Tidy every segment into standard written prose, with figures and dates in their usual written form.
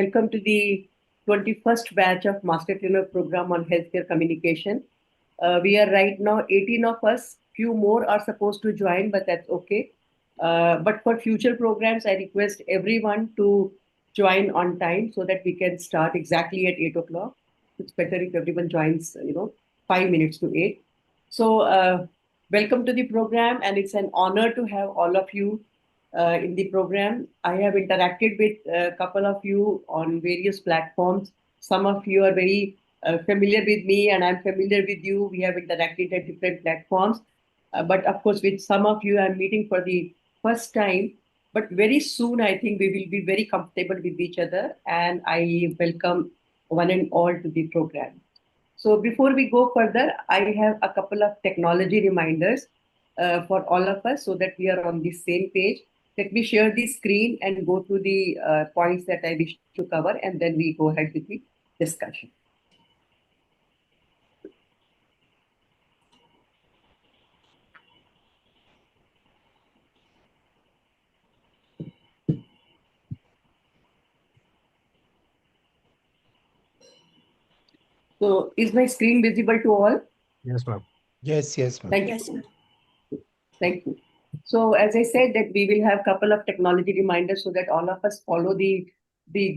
Welcome to the 21st batch of Master Trainer Program on Healthcare Communication. We are right now 18 of us. Few more are supposed to join, but that's okay. But for future programs, I request everyone to join on time so that we can start exactly at 8 o'clock. It's better if everyone joins, 5 minutes to 8. So, welcome to the program, and it's an honor to have all of you in the program. I have interacted with a couple of you on various platforms. Some of you are very familiar with me, and I'm familiar with you. We have interacted at different platforms. But of course, with some of you, I'm meeting for the first time. But very soon, I think we will be very comfortable with each other, and I welcome one and all to the program. So before we go further, I have a couple of technology reminders for all of us so that we are on the same page. Let me share the screen and go through the points that I wish to cover, and then we go ahead with the discussion. So is my screen visible to all? Yes, ma'am. Yes, ma'am. Thank Yes, you. ma'am. Thank you. So as I said that we will have a couple of technology reminders so that all of us follow the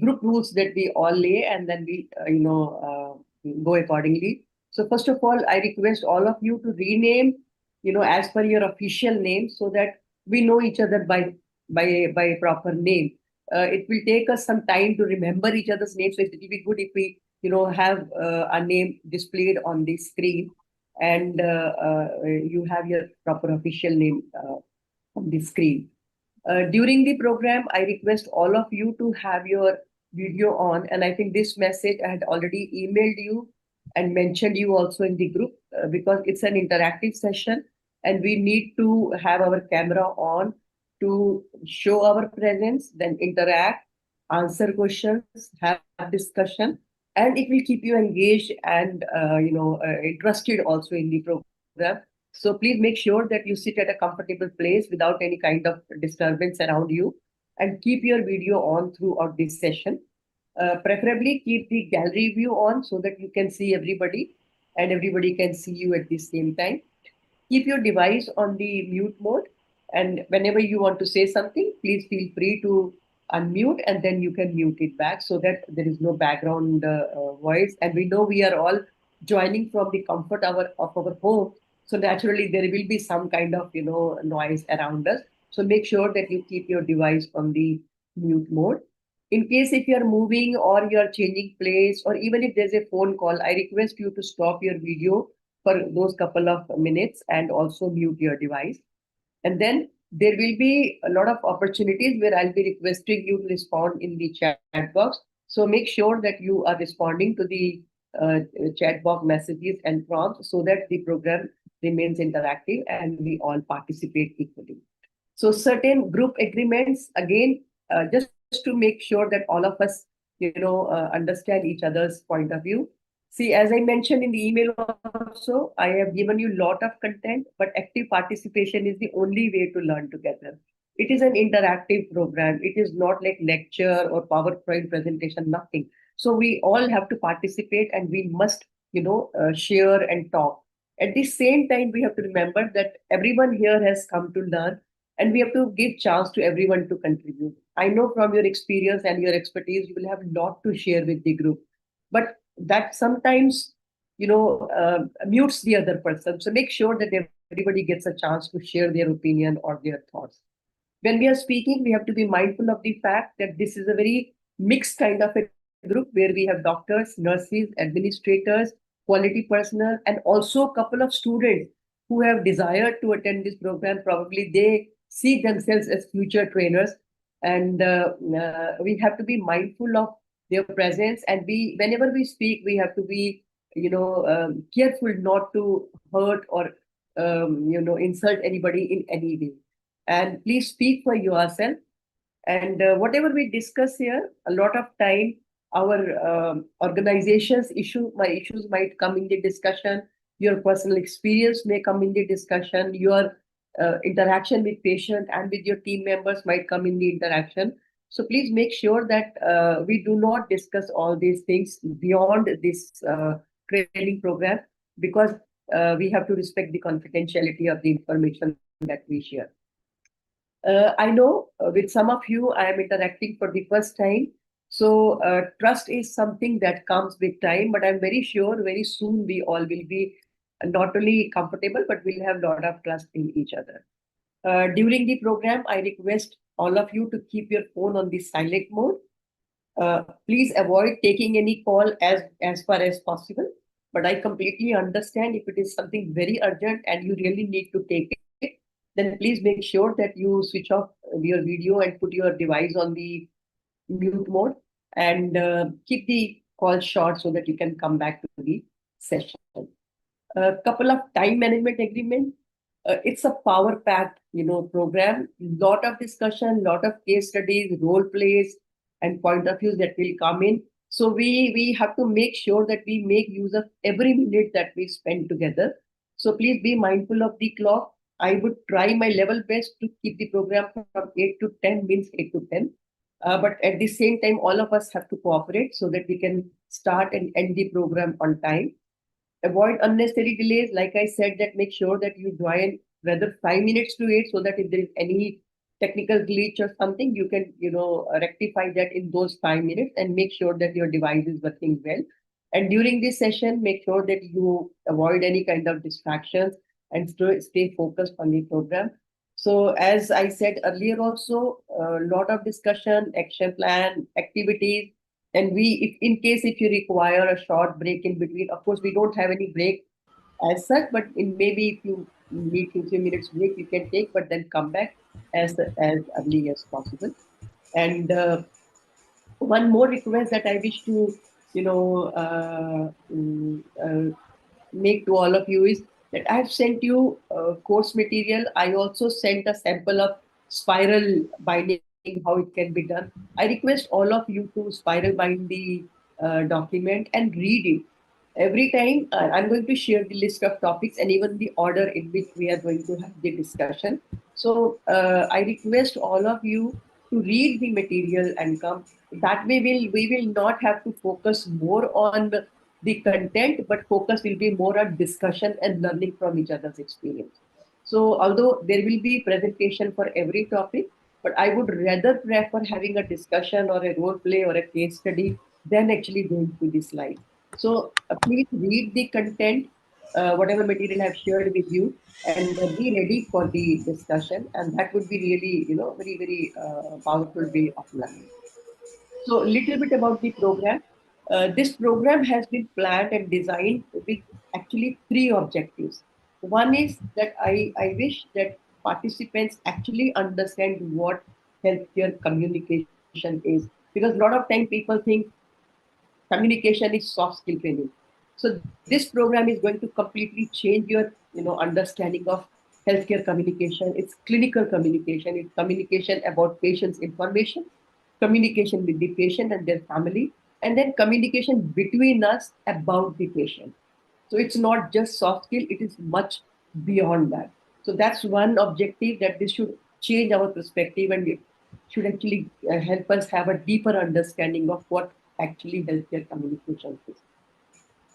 group rules that we all lay, and then we go accordingly. So first of all, I request all of you to rename, as per your official name so that we know each other by proper name. It will take us some time to remember each other's names, so it will be good if we have a name displayed on the screen, and you have your proper official name on the screen. During the program, I request all of you to have your video on, and I think this message I had already emailed you and mentioned you also in the group because it's an interactive session, and we need to have our camera on to show our presence, then interact, answer questions, have discussion, and it will keep you engaged and interested also in the program. So please make sure that you sit at a comfortable place without any kind of disturbance around you, and keep your video on throughout this session. Preferably keep the gallery view on so that you can see everybody and everybody can see you at the same time. Keep your device on the mute mode, and whenever you want to say something, please feel free to unmute, and then you can mute it back so that there is no background voice. And we know we are all joining from the comfort of our home, so naturally there will be some kind of noise around us. So make sure that you keep your device on the mute mode. In case if you are moving or you are changing place, or even if there's a phone call, I request you to stop your video for those couple of minutes and also mute your device. And then there will be a lot of opportunities where I'll be requesting you to respond in the chat box. So make sure that you are responding to the chat box messages and prompts so that the program remains interactive and we all participate equally. So certain group agreements, again, just to make sure that all of us, understand each other's point of view. See, as I mentioned in the email also, I have given you a lot of content, but active participation is the only way to learn together. It is an interactive program. It is not like lecture or PowerPoint presentation, nothing. So we all have to participate and we must, share and talk. At the same time, we have to remember that everyone here has come to learn, and we have to give chance to everyone to contribute. I know from your experience and your expertise, you will have a lot to share with the group, but that sometimes mutes the other person. So make sure that everybody gets a chance to share their opinion or their thoughts. When we are speaking, we have to be mindful of the fact that this is a very mixed kind of a group where we have doctors, nurses, administrators, quality personnel, and also a couple of students who have desired to attend this program. Probably they see themselves as future trainers, and we have to be mindful of their presence. And whenever we speak, we have to be, careful not to hurt or, insult anybody in any way. And please speak for yourself. And whatever we discuss here, a lot of time, our my issues might come in the discussion. Your personal experience may come in the discussion. Your interaction with patient and with your team members might come in the interaction. So please make sure that we do not discuss all these things beyond this training program, because we have to respect the confidentiality of the information that we share. I know with some of you, I am interacting for the first time. So, trust is something that comes with time, but I'm very sure very soon we all will be not only comfortable, but we'll have a lot of trust in each other. During the program, I request all of you to keep your phone on the silent mode. Please avoid taking any call as far as possible. But I completely understand if it is something very urgent and you really need to take it, then please make sure that you switch off your video and put your device on the mute mode, and keep the call short so that you can come back to the session. A couple of time management agreement. It's a power packed, program. Lot of discussion, lot of case studies, role plays, and point of views that will come in. So we have to make sure that we make use of every minute that we spend together. So please be mindful of the clock. I would try my level best to keep the program from 8 to 10, means 8 to 10. But at the same time, all of us have to cooperate so that we can start and end the program on time. Avoid unnecessary delays. Like I said, that make sure that you join rather 5 minutes to 8, so that if there is any technical glitch or something, you can rectify that in those 5 minutes, and make sure that your device is working well. And during this session, make sure that you avoid any kind of distractions and stay focused on the program. So as I said earlier, also a lot of discussion, action plan, activities, and if in case if you require a short break in between, of course we don't have any break as such, but in maybe if you need 2 3 minutes break, you can take, but then come back as early as possible. And one more request that I wish to, you know, make to all of you is that I have sent you course material. I also sent a sample of spiral binding, how it can be done. I request all of you to spiral bind the document and read it. Every time I'm going to share the list of topics and even the order in which we are going to have the discussion. So I request all of you to read the material and come. That way, we will not have to focus more on the content, but focus will be more on discussion and learning from each other's experience. So, although there will be presentation for every topic, but I would rather prefer having a discussion or a role play or a case study than actually going through the slide. So, please read the content, whatever material I've shared with you, and be ready for the discussion. And that would be really, very, very powerful way of learning. So, a little bit about the program. This program has been planned and designed with actually three objectives. One is that I wish that participants actually understand what healthcare communication is. Because a lot of time people think communication is soft skill training. So this program is going to completely change your understanding of healthcare communication. It's clinical communication. It's communication about patients information, communication with the patient and their family, and then communication between us about the patient. So it's not just soft skill, it is much beyond that. So that's one objective, that this should change our perspective, and it should actually help us have a deeper understanding of what actually healthcare communication is.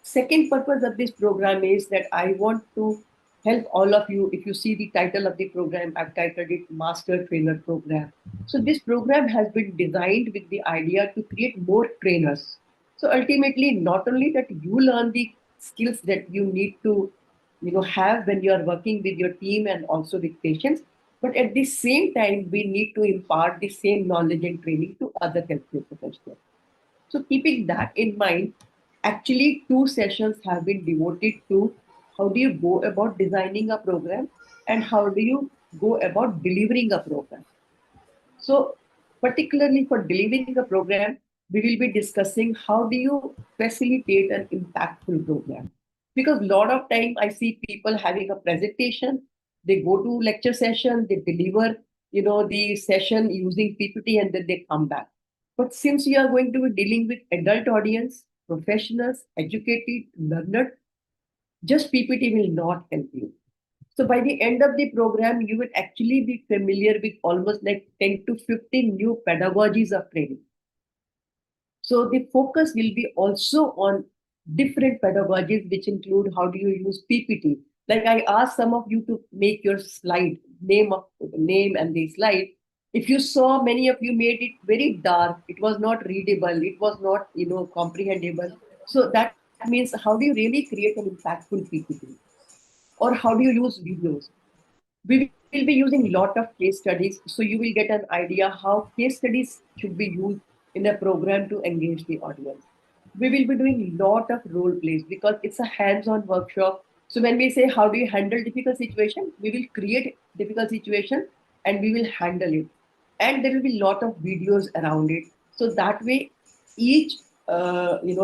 Second purpose of this program is that I want to help all of you. If you see the title of the program, I've titled it Master Trainer Program. So this program has been designed with the idea to create more trainers. So ultimately, not only that you learn the skills that you need to have when you are working with your team and also with patients, but at the same time, we need to impart the same knowledge and training to other healthcare professionals. So keeping that in mind, actually two sessions have been devoted to how do you go about designing a program and how do you go about delivering a program. So particularly for delivering a program, we will be discussing how do you facilitate an impactful program. Because a lot of time I see people having a presentation, they go to lecture session, they deliver, the session using PPT, and then they come back. But since you are going to be dealing with adult audience, professionals, educated, learned, just PPT will not help you. So by the end of the program, you will actually be familiar with almost like 10 to 15 new pedagogies of training. So the focus will be also on different pedagogies, which include how do you use PPT. Like I asked some of you to make your slide, name and the slide. If you saw, many of you made it very dark. It was not readable. It was not, comprehensible. So that means how do you really create an impactful PPT, or how do you use videos? We will be using a lot of case studies, so you will get an idea how case studies should be used in a program to engage the audience. We will be doing a lot of role plays because it's a hands-on workshop. So when we say how do you handle difficult situation, we will create difficult situation and we will handle it. And there will be a lot of videos around it. So that way, each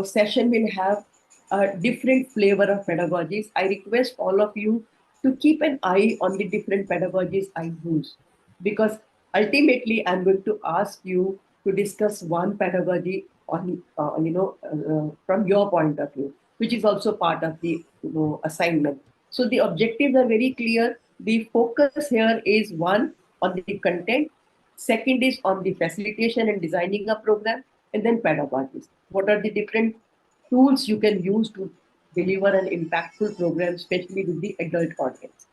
session will have a different flavor of pedagogies. I request all of you to keep an eye on the different pedagogies I use, because ultimately I'm going to ask you to discuss one pedagogy on from your point of view, which is also part of the assignment. So the objectives are very clear. The focus here is one on the content, second is on the facilitation and designing a program, and then pedagogies. What are the different tools you can use to deliver an impactful program, especially with the adult audience?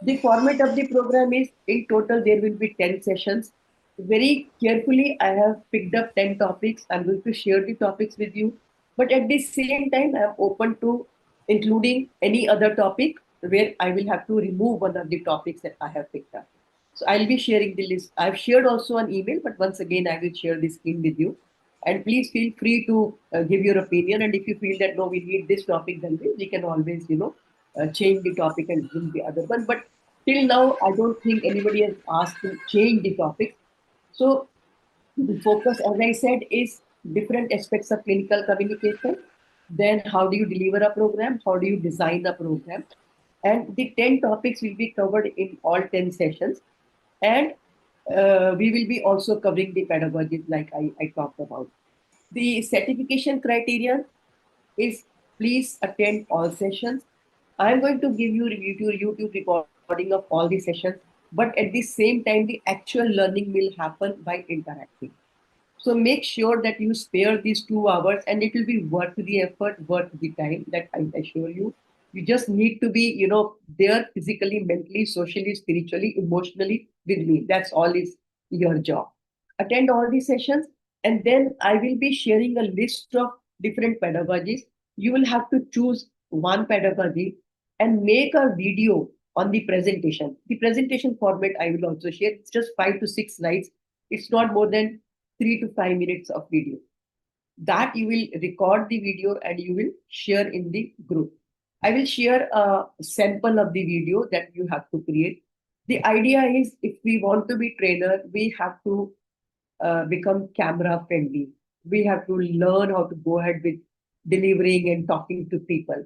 The format of the program is in total there will be 10 sessions. Very carefully, I have picked up 10 topics. I'm going to share the topics with you. But at the same time, I'm open to including any other topic where I will have to remove one of the topics that I have picked up. So I'll be sharing the list. I've shared also an email, but once again, I will share the screen with you. And please feel free to give your opinion. And if you feel that no, we need this topic, then we can always, change the topic and bring the other one. But till now, I don't think anybody has asked to change the topic. So the focus, as I said, is different aspects of clinical communication. Then how do you deliver a program? How do you design a program? And the 10 topics will be covered in all 10 sessions. And we will be also covering the pedagogies like I talked about. The certification criterion is please attend all sessions. I'm going to give you YouTube recording of all the sessions, but at the same time, the actual learning will happen by interacting. So make sure that you spare these 2 hours and it will be worth the effort, worth the time, that I assure you. You just need to be, there physically, mentally, socially, spiritually, emotionally with me. That's all is your job. Attend all the sessions, and then I will be sharing a list of different pedagogies. You will have to choose one pedagogy and make a video on the presentation. The presentation format I will also share. It's just 5 to 6 slides. It's not more than 3 to 5 minutes of video. That you will record the video and you will share in the group. I will share a sample of the video that you have to create. The idea is if we want to be trainer, we have to become camera friendly. We have to learn how to go ahead with delivering and talking to people.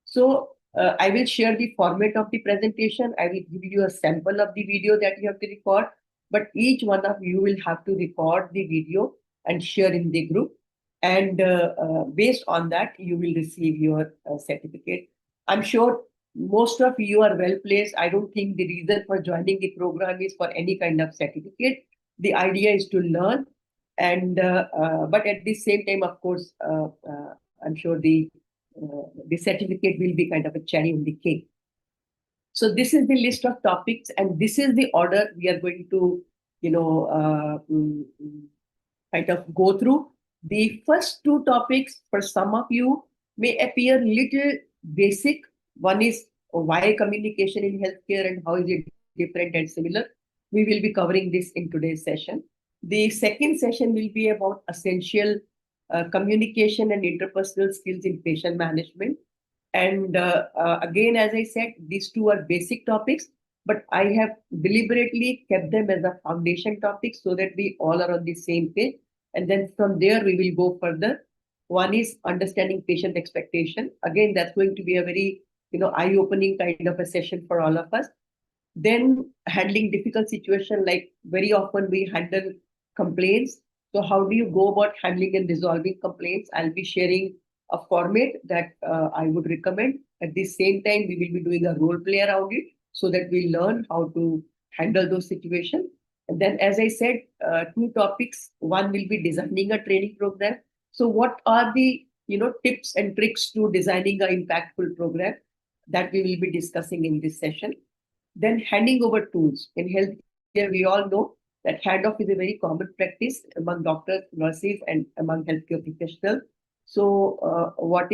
So I will share the format of the presentation. I will give you a sample of the video that you have to record, but each one of you will have to record the video and share in the group. And based on that, you will receive your certificate. I'm sure most of you are well placed. I don't think the reason for joining the program is for any kind of certificate. The idea is to learn, and but at the same time, of course, I'm sure the certificate will be kind of a cherry on the cake. So this is the list of topics, and this is the order we are going to, you know, kind of go through. The first two topics for some of you may appear little basic. One is why communication in healthcare and how is it different and similar. We will be covering this in today's session. The second session will be about essential communication and interpersonal skills in patient management. And again, as I said, these two are basic topics, but I have deliberately kept them as a foundation topic so that we all are on the same page. And then from there, we will go further. One is understanding patient expectation. Again, that's going to be a very eye-opening kind of a session for all of us. Then handling difficult situation, like very often we handle complaints. So how do you go about handling and resolving complaints? I'll be sharing a format that I would recommend. At the same time, we will be doing a role play around it. so that we learn how to handle those situations. And then, as I said, two topics. One will be designing a training program. So, what are the tips and tricks to designing an impactful program that we will be discussing in this session? Then handing over tools. In healthcare, we all know that handoff is a very common practice among doctors, nurses, and among healthcare professionals. So, what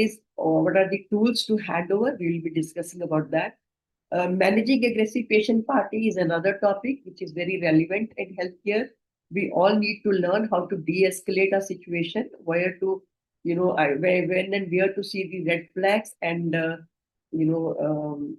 are the tools to hand over? We will be discussing about that. Managing aggressive patient party is another topic which is very relevant in healthcare. We all need to learn how to de-escalate a situation, where to, when and where to see the red flags, and you know, um,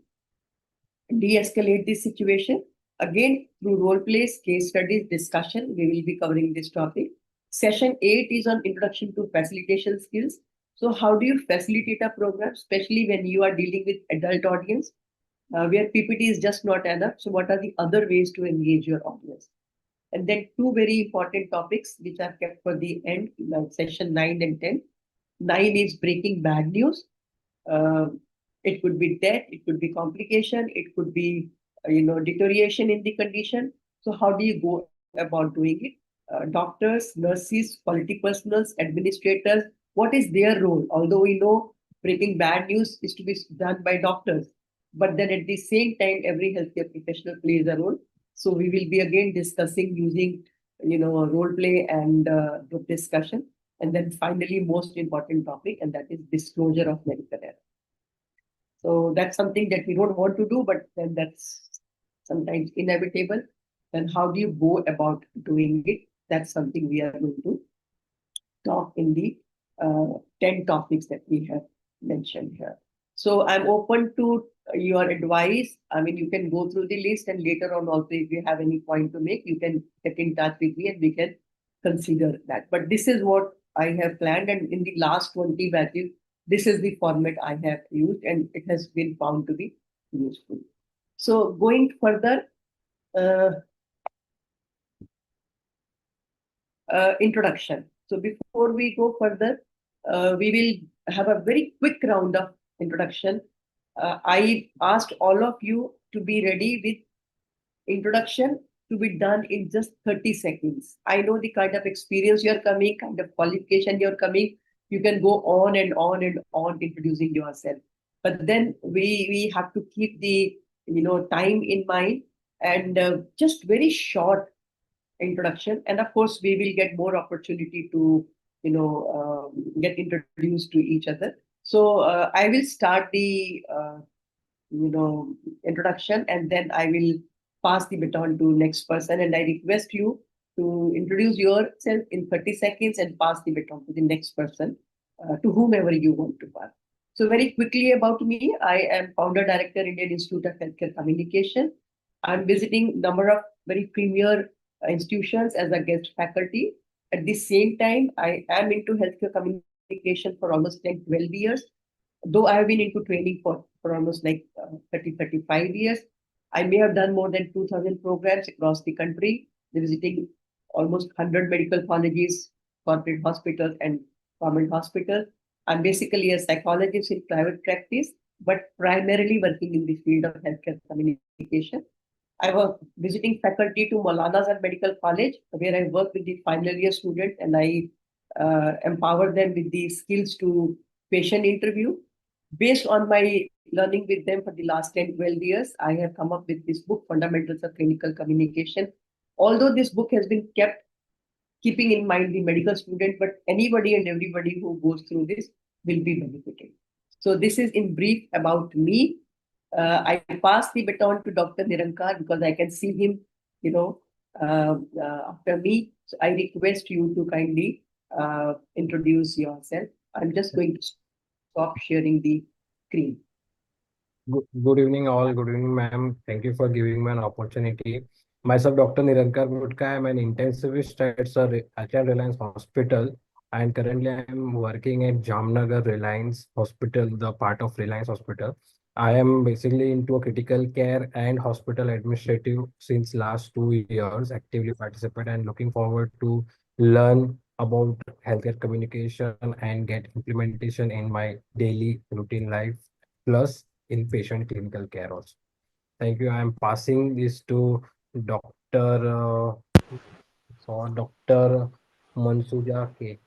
de-escalate this situation. Again, through role plays, case studies, discussion, we will be covering this topic. Session 8 is on introduction to facilitation skills. So how do you facilitate a program, especially when you are dealing with adult audience, where PPT is just not enough? So what are the other ways to engage your audience? And then two very important topics which are kept for the end, like session 9 and 10. 9 is breaking bad news. uh, it could be death, it could be complication, it could be deterioration in the condition. So how do you go about doing it? Doctors, nurses, quality personals, administrators, what is their role? Although we know breaking bad news is to be done by doctors, but then at the same time, every healthcare professional plays a role. So we will be again discussing using role play and group discussion. And then finally, most important topic, and that is disclosure of medical error. So that's something that we don't want to do, but then that's sometimes inevitable. Then how do you go about doing it? That's something we are going to talk in the 10 topics that we have mentioned here. So I'm open to your advice. I mean, you can go through the list, and later on also, if you have any point to make, you can get in touch with me and we can consider that. But this is what I have planned. And in the last 20 batches, this is the format I have used, and it has been found to be useful. So going further, uh, introduction. So before we go further, we will have a very quick round of introduction. I asked all of you to be ready with introduction to be done in just 30 seconds. I know the kind of experience you're coming, kind of qualification you're coming. You can go on and on and on introducing yourself. But then we have to keep the time in mind, and just very short introduction. And of course, we will get more opportunity to get introduced to each other. So I will start the introduction, and then I will pass the baton to next person, and I request you to introduce yourself in 30 seconds and pass the baton to the next person, to whomever you want to pass. So very quickly about me, I am founder director, Indian Institute of Healthcare Communication. I'm visiting number of very premier institutions as a guest faculty. At the same time, I am into healthcare communication for almost 10, 12 years, though I have been into training for almost like 30, 35 years. I may have done more than 2,000 programs across the country, visiting almost 100 medical colleges, corporate hospitals, and government hospitals. I'm basically a psychologist in private practice, but primarily working in the field of healthcare communication. I was visiting faculty to Maulana Azhar Medical College, where I work with the final year students, and I empower them with the skills to patient interview. Based on my learning with them for the last 10, 12 years, I have come up with this book, Fundamentals of Clinical Communication. Although this book has been kept keeping in mind the medical student, but anybody and everybody who goes through this will be benefited. So this is in brief about me. I pass the baton to Dr. Nirankar because I can see him, you know, after me. So I request you to kindly introduce yourself. I'm just going to stop sharing the screen. Good evening, all. Good evening, ma'am. Thank you for giving me an opportunity. Myself, Dr. Nirankar Gutka. I'm an intensivist at Sir Achal Reliance Hospital, and currently I'm working at Jamnagar Reliance Hospital, the part of Reliance Hospital. I am basically into a critical care and hospital administrative since last 2 years, actively participate and looking forward to learn about healthcare communication and get implementation in my daily routine life. Plus, in patient clinical care also. Thank you. I am passing this to Dr. Dr. Mansuja K.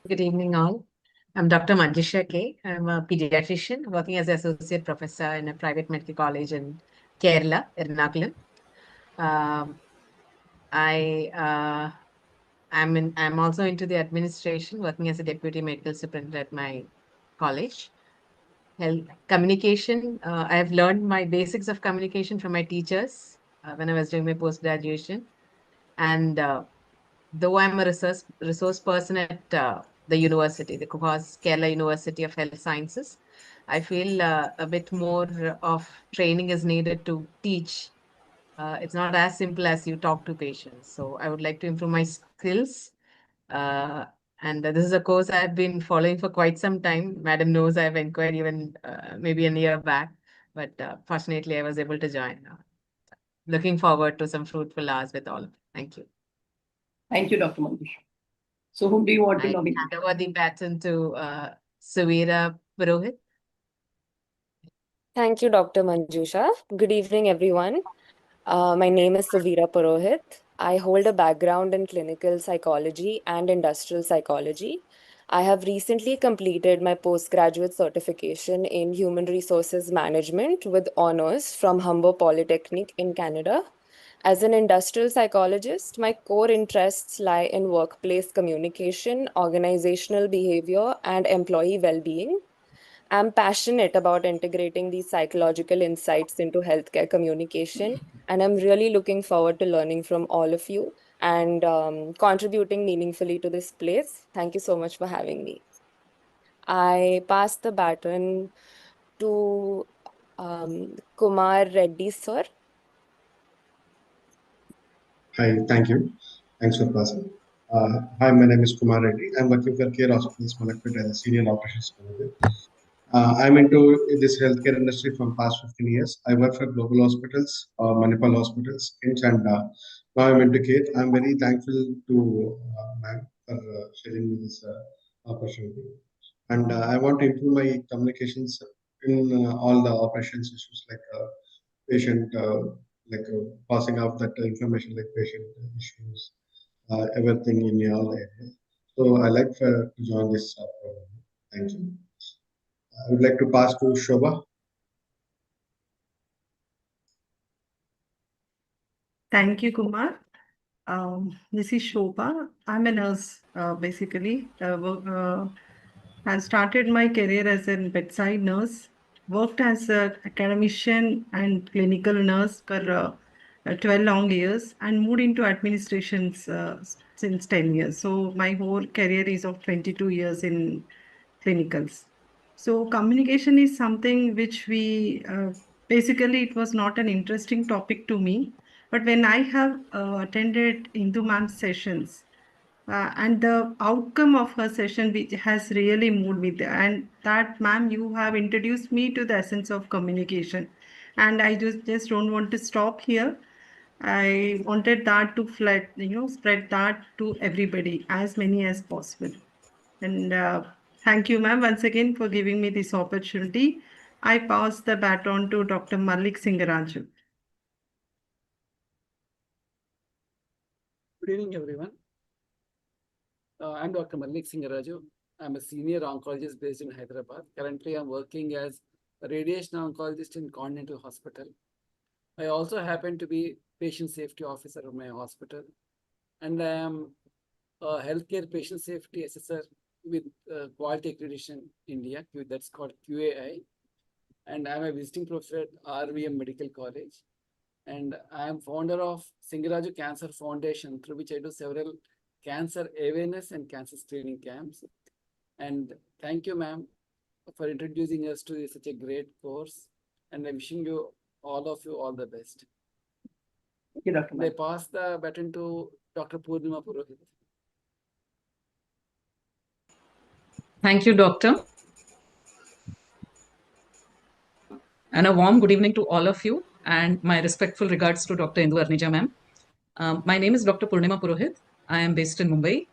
Good evening, all. I'm Dr. Manjusha K. I'm a pediatrician working as associate professor in a private medical college in Kerala, Ernakulam. Um, I'm also into the administration, working as a deputy medical superintendent at my college. Health communication. I have learned my basics of communication from my teachers when I was doing my post graduation, and though I'm a resource person at the university, the Kuhas Kerala University of Health Sciences, I feel a bit more of training is needed to teach. It's not as simple as you talk to patients. So I would like to improve my skills. Uh, and this is a course I've been following for quite some time. Madam knows I've inquired even maybe a year back, but fortunately I was able to join. Looking forward to some fruitful hours with all of you. Thank you. Thank you, Dr. Manjush. So whom do you want to I nominate? hand over the baton to Savira Purohit. Thank you, Dr. Manjusha. Good evening, everyone. My name is Savira Purohit. I hold a background in clinical psychology and industrial psychology. I have recently completed my postgraduate certification in human resources management with honors from Humber Polytechnic in Canada. As an industrial psychologist, my core interests lie in workplace communication, organizational behavior, and employee well being. I'm passionate about integrating these psychological insights into healthcare communication, and I'm really looking forward to learning from all of you and contributing meaningfully to this place. Thank you so much for having me. I pass the baton to Kumar Reddy, sir. Hi, thank you. Thanks for passing. Hi, my name is Kumar Reddy. I'm working for Care Hospitals Malakpet as a senior operations manager. I'm into this healthcare industry from past 15 years. I work for global hospitals, Manipal hospitals, KIMS, and now I'm into care. I'm very thankful to ma'am for sharing me this opportunity. And I want to improve my communications in all the operations issues like patient, passing off that information like patient issues, everything in all areas. So I like to join this program. Thank you. I would like to pass to Shobha. Thank you, Kumar. This is Shobha. I'm a nurse, basically. I started my career as a bedside nurse, worked as an academician and clinical nurse for 12 long years, and moved into administrations since 10 years. So my whole career is of 22 years in clinicals. So communication is something which basically it was not an interesting topic to me, but when I have attended Indu ma'am's sessions, and the outcome of her session which has really moved me, and that ma'am, you have introduced me to the essence of communication, and I just don't want to stop here. I wanted that to spread that to everybody, as many as possible. And thank you, ma'am, once again for giving me this opportunity. I pass the baton to Dr. Malik Singaraju. Good evening, everyone. I'm Dr. Malik Singaraju. I'm a senior oncologist based in Hyderabad. Currently, I'm working as a radiation oncologist in Continental Hospital. I also happen to be patient safety officer of my hospital, and I am a healthcare patient safety assessor with Quality Accreditation India, that's called QAI. And I'm a visiting professor at RVM Medical College. And I am founder of Singaraju Cancer Foundation, through which I do several cancer awareness and cancer screening camps. And thank you, ma'am, for introducing us to such a great course. And I'm wishing you all the best. Thank you, Dr. I Malik. pass the baton to Dr. Purnima Purohit. Thank you, Doctor. And a warm good evening to all of you, and my respectful regards to Dr. Indu Arnija, ma'am. My name is Dr. Purnima Purohit. I am based in Mumbai.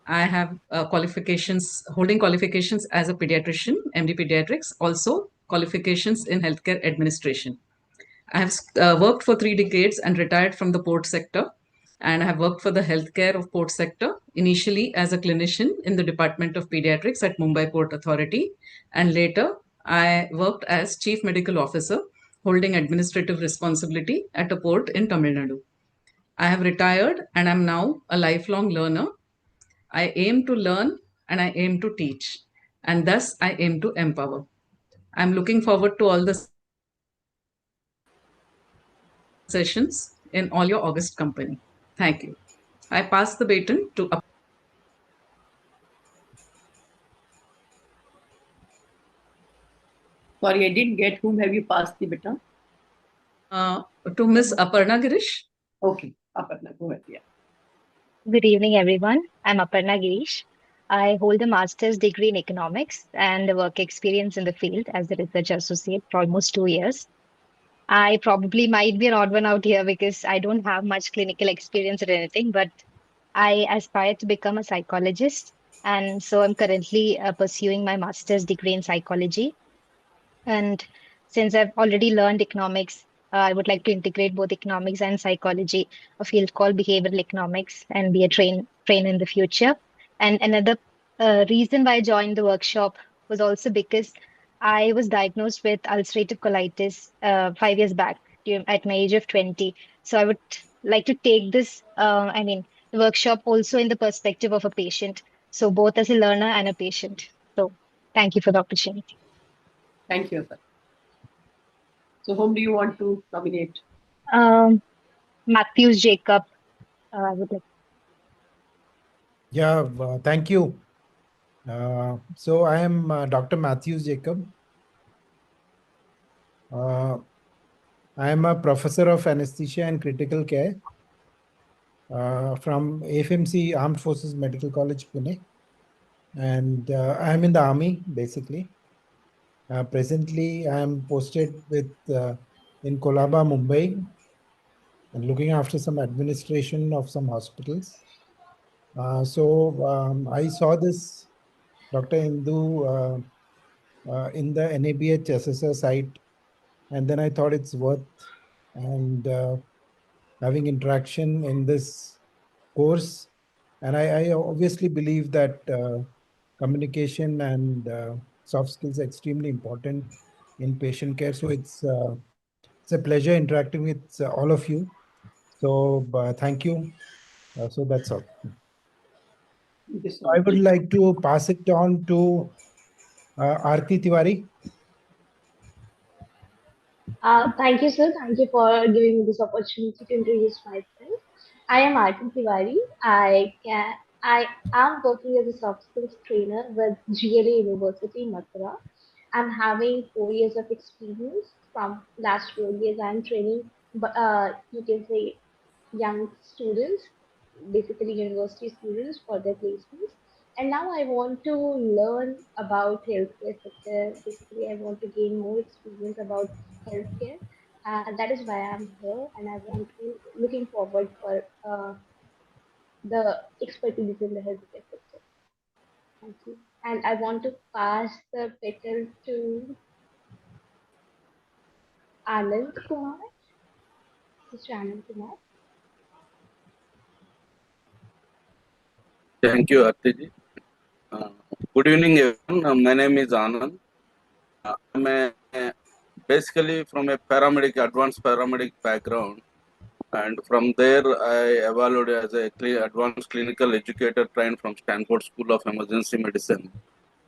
I have holding qualifications as a pediatrician, MD Pediatrics, also qualifications in healthcare administration. I have worked for 3 decades and retired from the port sector. And I have worked for the healthcare of port sector, initially as a clinician in the Department of Pediatrics at Mumbai Port Authority. And later, I worked as Chief Medical Officer, holding administrative responsibility at a port in Tamil Nadu. I have retired and I'm now a lifelong learner. I aim to learn and I aim to teach. And thus, I aim to empower. I'm looking forward to all the sessions in all your August company. Thank you. I pass the baton to Sorry, I didn't get whom have you passed the baton? to Ms. Aparna Girish. Okay, Aparna, go ahead. Yeah. Good evening, everyone. I'm Aparna Girish. I hold a master's degree in economics and work experience in the field as a research associate for almost 2 years. I probably might be an odd one out here because I don't have much clinical experience or anything, but I aspire to become a psychologist. And so I'm currently pursuing my master's degree in psychology. And since I've already learned economics, I would like to integrate both economics and psychology, a field called behavioral economics, and be a trainer in the future. And another reason why I joined the workshop was also because I was diagnosed with ulcerative colitis 5 years back at my age of 20. So I would like to take this, the workshop also in the perspective of a patient. So both as a learner and a patient. So thank you for the opportunity. Thank you, Aparna. So whom do you want to nominate? Matthews Jacob, I would like. Yeah, thank you. So I am Dr. Matthews Jacob. I am a professor of anesthesia and critical care from AFMC Armed Forces Medical College, Pune. And I am in the army, basically. Presently, I am posted in Kolaba, Mumbai, and looking after some administration of some hospitals. I saw this Dr. Indu in the NABH SSR site, and then I thought it's worth and having interaction in this course. And I obviously believe that communication and soft skills are extremely important in patient care. So it's a pleasure interacting with all of you. So thank you. So that's all. Thank you so I much. would like to pass it on to Aarti Tiwari. Thank you, sir. Thank you for giving me this opportunity to introduce myself. I am Aarti Tiwari. I am working as a soft skills trainer with GLA University, Mathura. I'm having 4 years of experience. From last 4 years, I'm training, but you can say young students, basically university students for their placements. And now I want to learn about healthcare sector. Basically, I want to gain more experience about healthcare. That is why I'm here, and I want to looking forward for the expertise in the healthcare sector. Thank you. And I want to pass the baton to Anand Kumar. Mr. Anand Kumar. Thank you, Artiji. Good evening, everyone. My name is Anand. Basically from a paramedic, advanced paramedic background, and from there I evolved as a advanced clinical educator trained from Stanford School of Emergency Medicine.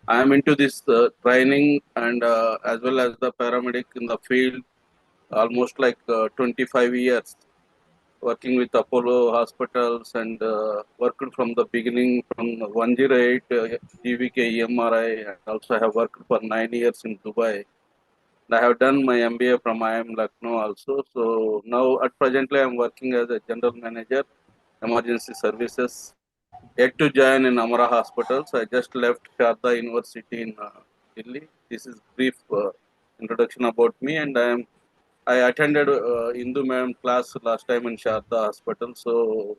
I am into this training and as well as the paramedic in the field almost like 25 years, working with Apollo hospitals and worked from the beginning from 108 GVK EMRI. And also have worked for 9 years in Dubai. I have done my MBA from IIM Lucknow also. So now at presently I am working as a general manager, emergency services. Yet to join in Amara Hospitals. I just left Sharda University in Delhi. This is brief introduction about me, and I attended Indu Madam class last time in Sharda Hospital. So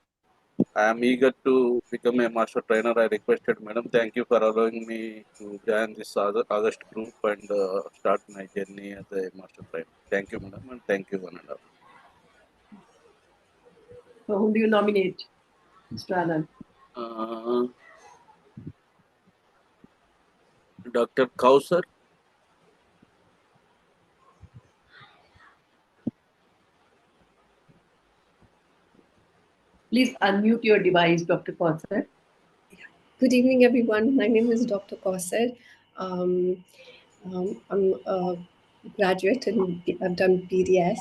I am eager to become a master trainer. I requested, Madam, thank you for allowing me to join this August group and start my journey as a master trainer. Thank you, Madam, and thank you, one and all. So whom do you nominate, Mr. Anand? Dr. Kausar. Please unmute your device, Dr. Kausar. Good evening, everyone. My name is Dr. Kausar. I'm a graduate and I've done PDS,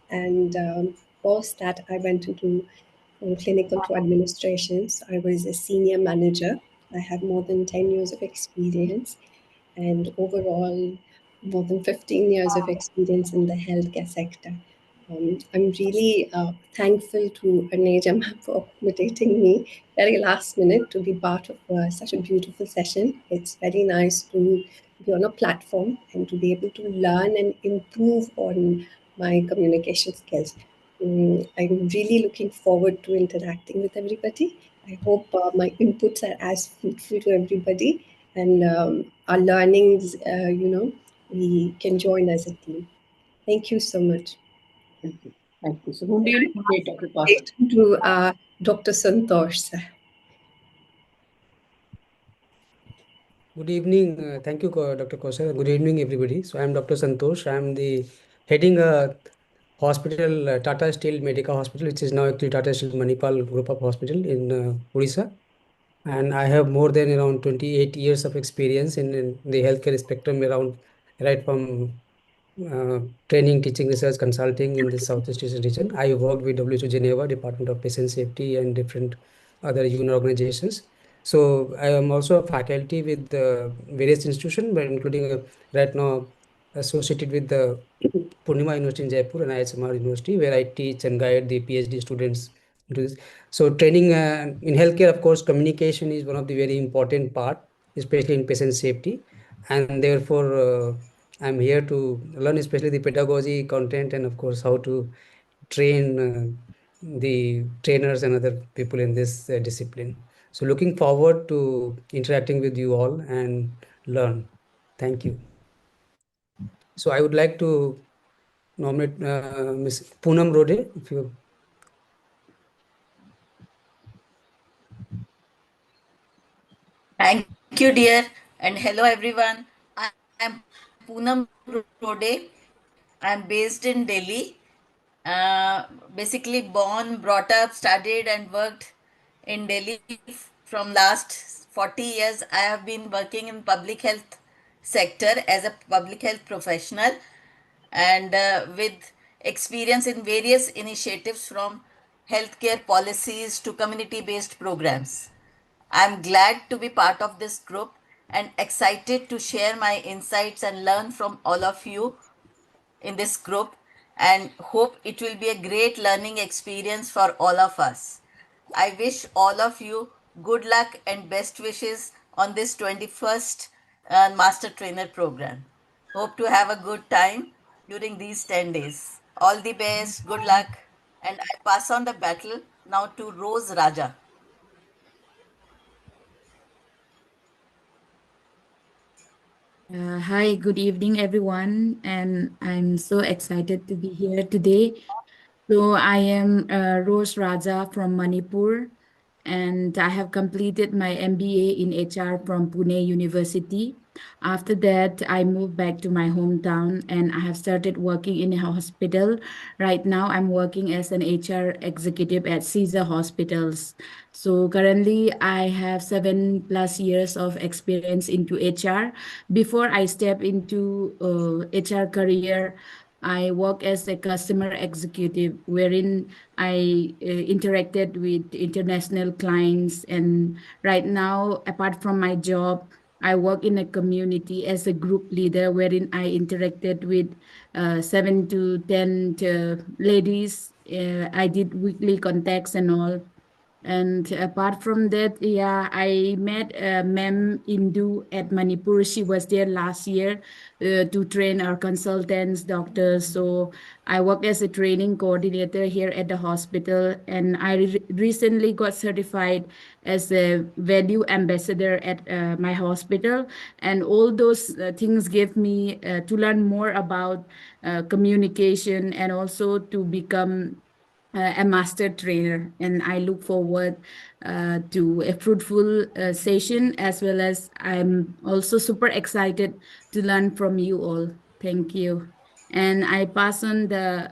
and post that I went into from clinical to administration. So I was a senior manager. I have more than 10 years of experience, and overall more than 15 years of experience in the healthcare sector. I'm really thankful to Anejam for accommodating me very last minute to be part of such a beautiful session. It's very nice to be on a platform and to be able to learn and improve on my communication skills. I'm really looking forward to interacting with everybody. I hope my inputs are as fruitful to everybody, and our learnings, we can join as a team. Thank you so much. Thank you. Thank you. So whom do you nominate, Dr. Kausar? To Dr. Santosh, sir. Good evening. Thank you, Dr. Kosar. Good evening, everybody. So I'm Dr. Santosh. I'm the heading hospital, Tata Steel Medical Hospital, which is now actually Tata Steel Manipal Group of Hospital in Odisha. And I have more than around 28 years of experience in the healthcare spectrum, around right from training, teaching, research, consulting in the Southeast Asian region. I worked with WHO Geneva, Department of Patient Safety, and different other UN organizations. So I am also a faculty with various institutions, but including right now associated with the Purnima University in Jaipur and ISMR University, where I teach and guide the PhD students into this. So training in healthcare, of course, communication is one of the very important part, especially in patient safety, and therefore I'm here to learn especially the pedagogy, content, and of course how to train the trainers and other people in this discipline. So looking forward to interacting with you all and learn. Thank you. So I would like to nominate Ms. Poonam Rode, if you. Thank you, dear, and hello, everyone. I am Poonam Rode. I'm based in Delhi. Basically, born, brought up, studied, and worked in Delhi from last 40 years. I have been working in public health sector as a public health professional, and with experience in various initiatives from healthcare policies to community-based programs. I'm glad to be part of this group and excited to share my insights and learn from all of you in this group, and hope it will be a great learning experience for all of us. I wish all of you good luck and best wishes on this 21st Master Trainer program. Hope to have a good time during these 10 days. All the best, good luck, and I pass on the battle now to Rose Raja. Hi, good evening, everyone, and I'm so excited to be here today. So I am Rose Raja from Manipur, and I have completed my MBA in HR from Pune University. After that, I moved back to my hometown and I have started working in a hospital. Right now, I'm working as an HR executive at Caesar Hospitals. So currently, I have 7+ years of experience into HR. Before I step into HR career, I work as a customer executive, wherein I interacted with international clients. And right now, apart from my job, I work in a community as a group leader, wherein I interacted with 7 to 10 ladies. I did weekly contacts and all. And apart from that, yeah, I met Ma'am Indu at Manipur. She was there last year to train our consultants, doctors. So I work as a training coordinator here at the hospital, and I recently got certified as a value ambassador at my hospital. And all those things gave me to learn more about communication and also to become a master trainer. And I look forward to a fruitful session, as well as I'm also super excited to learn from you all. Thank you. And I pass on the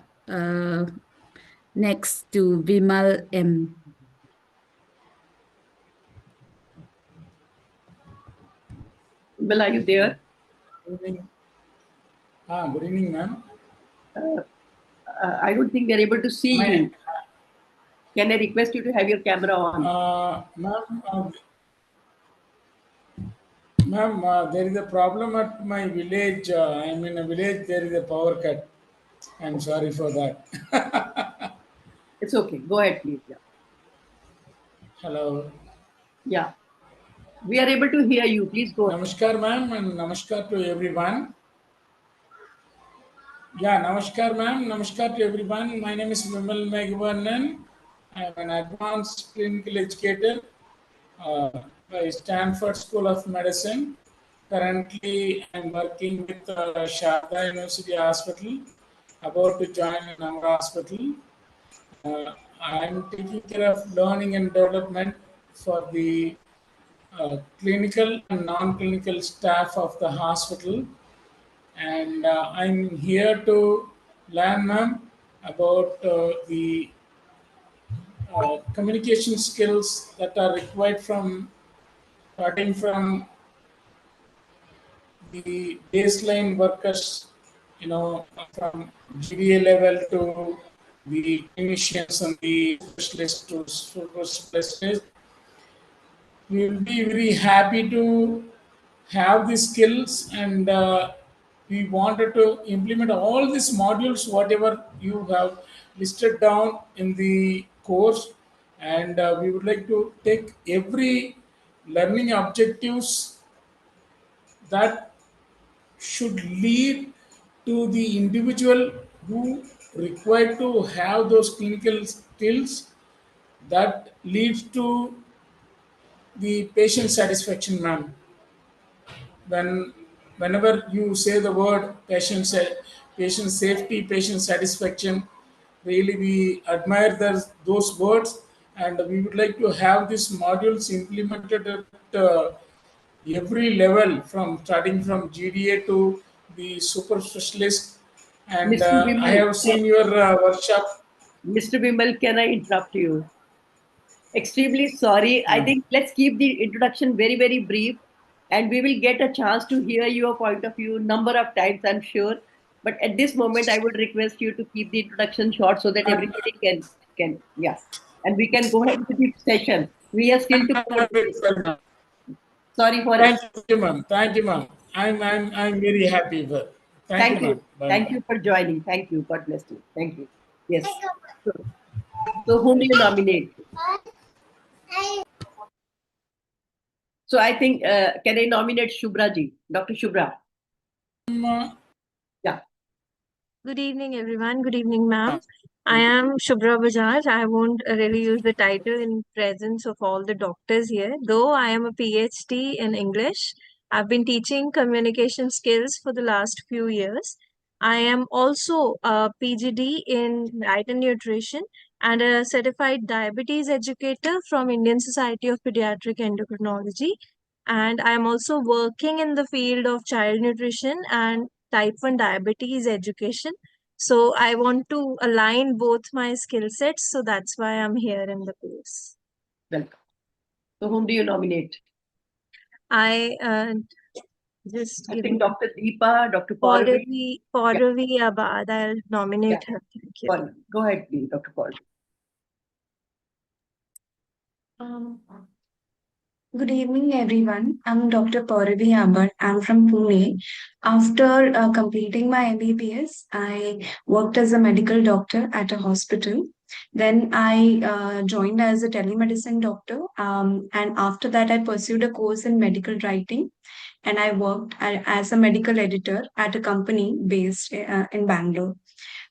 next to Vimal M. Well, are you there? Good evening. Good evening, ma'am. I don't think we are able to see you. Can I request you to have your camera on? Ma'am, there is a problem at my village. I'm in a village, there is a power cut. I'm sorry for that. It's okay. Go ahead, please. Yeah. Hello. Yeah. We are able to hear you. Please go. Namaskar, ma'am, and namaskar to everyone. Yeah, namaskar, ma'am. Namaskar to everyone. My name is Vimal Megavanan. I'm an advanced clinical educator by Stanford School of Medicine. Currently, I'm working with Sharda University Hospital, about to join another hospital. I'm taking care of learning and development for the clinical and non-clinical staff of the hospital. And I'm here to learn, ma'am, about the communication skills that are required from starting from the baseline workers, from GDA level to the clinicians and the specialists to super specialists. We will be very happy to have the skills, and we wanted to implement all these modules, whatever you have listed down in the course, and we would like to take every learning objectives that should lead to the individual who required to have those clinical skills that leads to the patient satisfaction, ma'am. Whenever you say the word patient safety, patient satisfaction, really we admire those words, and we would like to have these modules implemented at every level, from starting from GDA to the super specialist. And Mr. I Vimal, have seen your workshop. Mr. Vimal, can I interrupt you? Extremely sorry. I think let's keep the introduction very, very brief, and we will get a chance to hear your point of view number of times, I'm sure. But at this moment, I would request you to keep the introduction short so that everybody can yeah, and we can go ahead with the session. We are still to go. Sorry for Thank you, ma'am. Thank you, ma'am. I'm very happy. Thank you, Thank ma'am. you. Thank you for joining. Thank you. God bless you. Thank you. Yes. So whom do you nominate? So I think, can I nominate Shubhra ji, Dr. Shubhra? Yeah. Good evening, everyone. Good evening, ma'am. I am Shubhra Bajaj. I won't really use the title in presence of all the doctors here, though I am a PhD in English. I've been teaching communication skills for the last few years. I am also a PGD in diet and nutrition and a certified diabetes educator from Indian Society of Pediatric Endocrinology. And I am also working in the field of child nutrition and type 1 diabetes education. So I want to align both my skill sets. So that's why I'm here in the course. Welcome. So whom do you nominate? I think Dr. Deepa, Dr. Pauravi. Pauravi Abad. I'll nominate her. Thank you. Go ahead, please, Dr. Pauravi. Good evening, everyone. I'm Dr. Pauravi Ambar. I'm from Pune. After completing my MBBS, I worked as a medical doctor at a hospital. Then I joined as a telemedicine doctor. And after that, I pursued a course in medical writing, and I worked as a medical editor at a company based in Bangalore.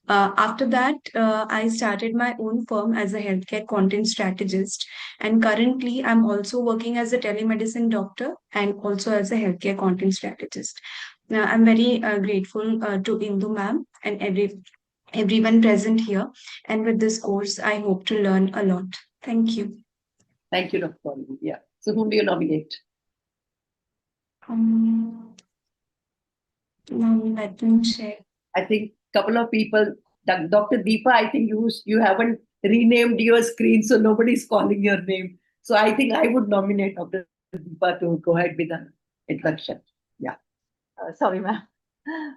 After that, I started my own firm as a healthcare content strategist. And currently, I'm also working as a telemedicine doctor and also as a healthcare content strategist. Now, I'm very grateful to Indu ma'am and everyone present here. And with this course, I hope to learn a lot. Thank you. Thank you, Dr. Paul. Yeah. So whom do you nominate? Let me check. I think couple of people, Dr. Deepa, I think you haven't renamed your screen, so nobody's calling your name. So I think I would nominate Dr. Deepa to go ahead with the introduction. Yeah. Sorry, ma'am.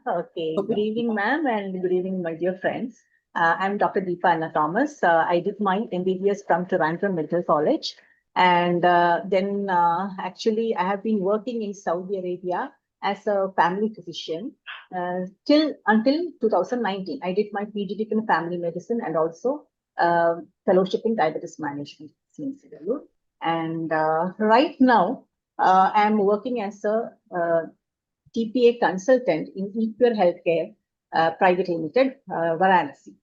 Okay. Good evening, ma'am, and good evening, my dear friends. I'm Dr. Deepa Anna Thomas. I did my MBBS from Trivandrum Medical College. And then actually, I have been working in Saudi Arabia as a family physician until 2019. I did my PGD in family medicine and also fellowship in diabetes management. And right now, I'm working as a TPA consultant in Equal Healthcare Private Limited, Varanasi.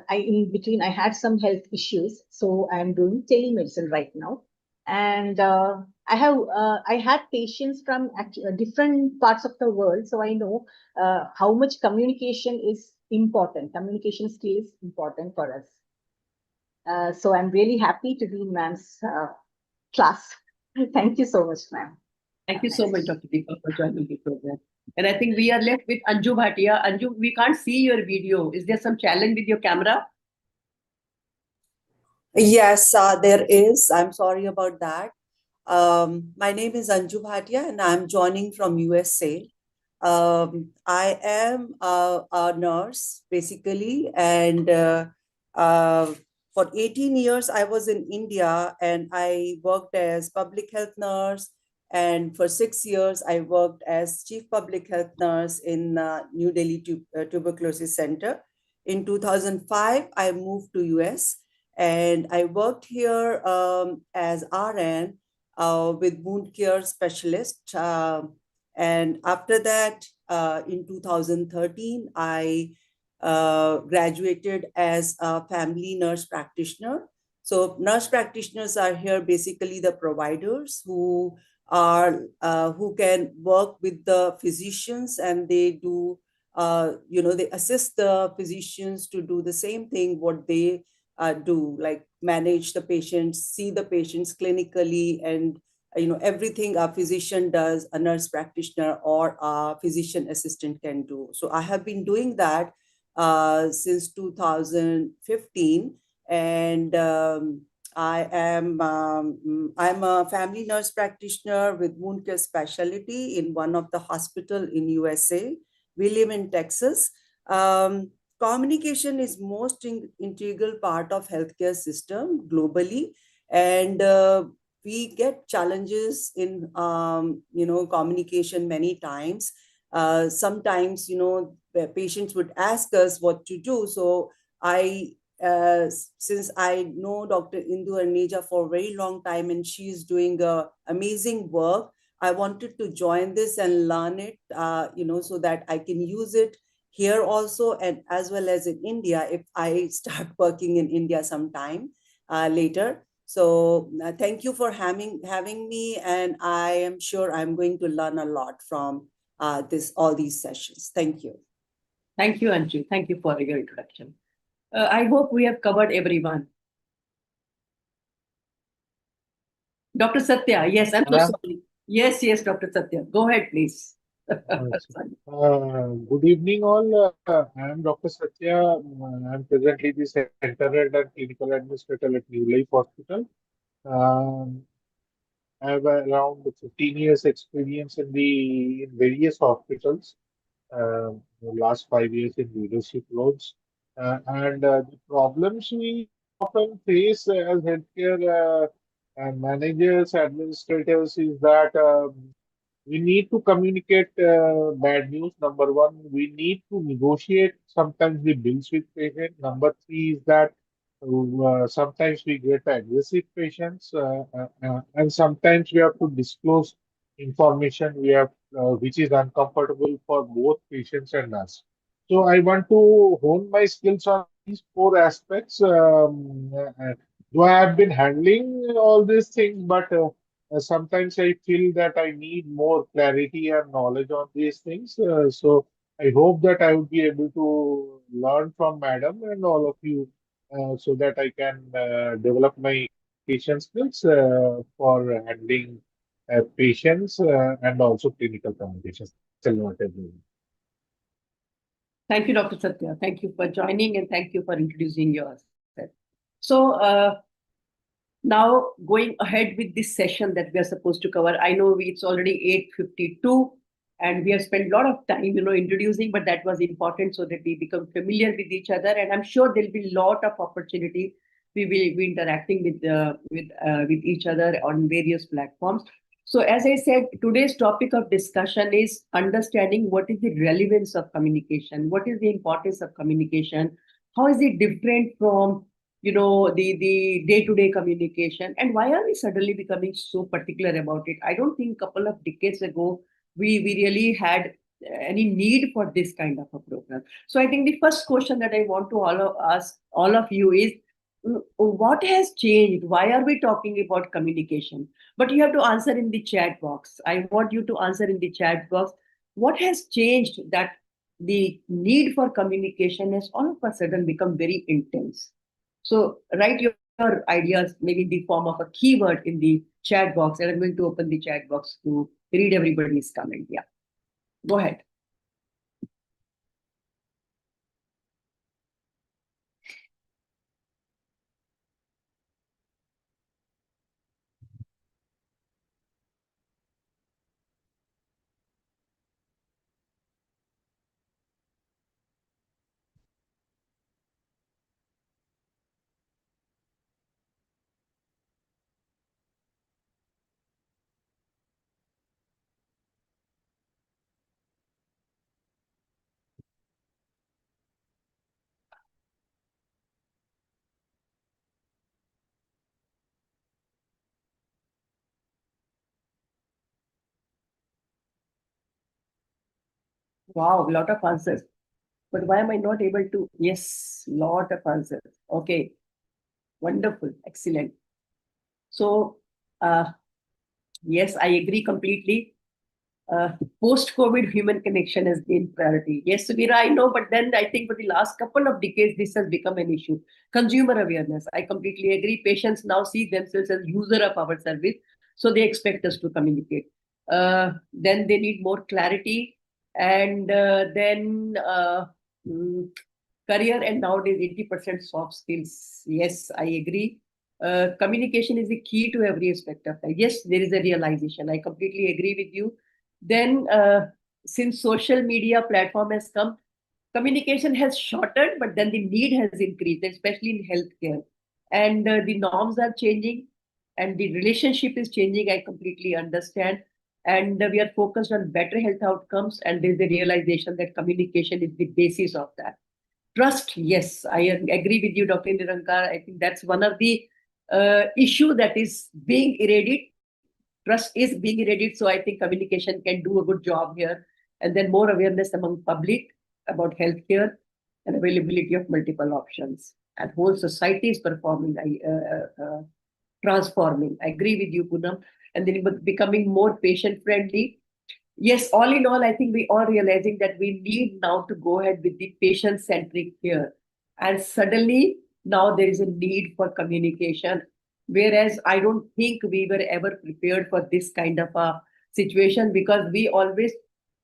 In between, I had some health issues, so I'm doing telemedicine right now. And I had patients from different parts of the world, so I know how much communication is important. Communication skill is important for us. So I'm really happy to be in ma'am's class. Thank you so much, ma'am. Thank you so much, Dr. Deepa, for joining the program. And I think we are left with Anju Bhatia. Anju, we can't see your video. Is there some challenge with your camera? Yes, there is. I'm sorry about that. My name is Anju Bhatia and I'm joining from USA. I am a nurse basically, and for 18 years I was in India and I worked as public health nurse. And for 6 years, I worked as chief public health nurse in New Delhi Tuberculosis Center. In 2005, I moved to US and I worked here as RN with wound care specialist. And after that, in 2013, I graduated as a family nurse practitioner. So nurse practitioners are here basically the providers who can work with the physicians, and they do they assist the physicians to do the same thing what they do, like manage the patients, see the patients clinically, and everything a physician does, a nurse practitioner or a physician assistant can do. So I have been doing that since 2015, and I'm a family nurse practitioner with wound care specialty in one of the hospital in USA. We live in Texas. Communication is most integral part of healthcare system globally, and we get challenges in communication many times. Sometimes the patients would ask us what to do. So since I know Dr. Indu Arneja for a very long time and she's doing amazing work, I wanted to join this and learn it, so that I can use it here also, and as well as in India if I start working in India sometime later. So thank you for having me, and I am sure I'm going to learn a lot from all these sessions. Thank you. Thank you, Anju. Thank you for your introduction. I hope we have covered everyone. Dr. Satya, yes, I'm so sorry. Yes, Dr. Satya. Go ahead, please. Good evening, all. I am Dr. Satya. I am presently the Center Head and Clinical Administrator at New Life Hospital. I have around 15 years experience in various hospitals. The last 5 years in leadership roles. And the problems we often face as healthcare managers, administrators is that we need to communicate bad news. Number one, we need to negotiate sometimes the bills with patient. Number three is that sometimes we get aggressive patients, and sometimes we have to disclose information which is uncomfortable for both patients and us. So I want to hone my skills on these four aspects. Though I have been handling all these things, but sometimes I feel that I need more clarity and knowledge on these things. So I hope that I will be able to learn from Madam and all of you so that I can develop my communication skills for handling patients and also clinical communications. Thanks a lot, everyone. Thank you, Dr. Satya. Thank you for joining and thank you for introducing yourself. So, now going ahead with this session that we are supposed to cover, I know it's already 8:52 and we have spent a lot of time, introducing, but that was important so that we become familiar with each other. And I'm sure there'll be a lot of opportunity. We will be interacting with each other on various platforms. So as I said, today's topic of discussion is understanding what is the relevance of communication, what is the importance of communication, how is it different from the day-to-day communication, and why are we suddenly becoming so particular about it? I don't think a couple of decades ago we really had any need for this kind of a program. So I think the first question that I want to ask all of you is, what has changed? Why are we talking about communication? But you have to answer in the chat box. I want you to answer in the chat box. What has changed that the need for communication has all of a sudden become very intense? So write your ideas, maybe in the form of a keyword in the chat box, and I'm going to open the chat box to read everybody's comment. Yeah, go ahead. Wow, a lot of answers. But why am I not able to? Yes, lot of answers. Okay, wonderful, excellent. So, yes, I agree completely. Post-COVID human connection has been priority. Yes, Subira, I know, but then I think for the last couple of decades, this has become an issue. Consumer awareness, I completely agree. Patients now see themselves as user of our service, so they expect us to communicate. Then they need more clarity, and then career and nowadays 80% soft skills. Yes, I agree. Communication is the key to every aspect of life. Yes, there is a realization. I completely agree with you. Then, since social media platform has come, communication has shortened, but then the need has increased, especially in healthcare. And the norms are changing, and the relationship is changing. I completely understand. And we are focused on better health outcomes, and there's a realization that communication is the basis of that. Trust, yes, I agree with you, Dr. Nirankar. I think that's one of the issue that is being irradiated. Trust is being irradiated, so I think communication can do a good job here. And then more awareness among public about healthcare and availability of multiple options. And whole society is transforming. I agree with you, Poonam. And then becoming more patient friendly. Yes, all in all, I think we are realizing that we need now to go ahead with the patient-centric care. And suddenly now there is a need for communication, whereas I don't think we were ever prepared for this kind of a situation because we always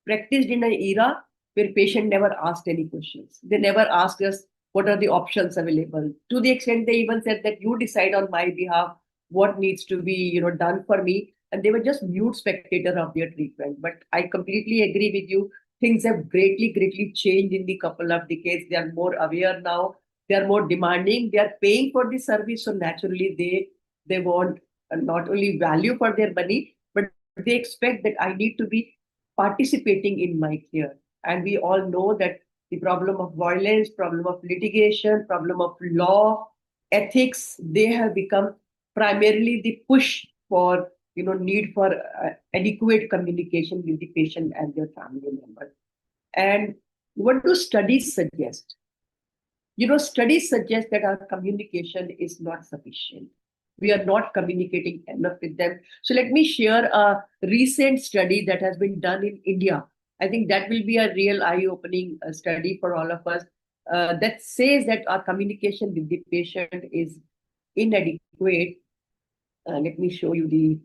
practiced in an era where patient never asked any questions. They never asked us what are the options available. To the extent they even said that you decide on my behalf what needs to be done for me, and they were just mute spectator of their treatment. But I completely agree with you. Things have greatly changed in the couple of decades. They are more aware now. They are more demanding. They are paying for the service, so naturally they want not only value for their money, but they expect that I need to be participating in my care. And we all know that the problem of violence, problem of litigation, problem of law, ethics, they have become primarily the push for, need for adequate communication with the patient and their family member. And what do studies suggest? Studies suggest that our communication is not sufficient. We are not communicating enough with them. So let me share a recent study that has been done in India. I think that will be a real eye-opening study for all of us, that says that our communication with the patient is inadequate. Let me show you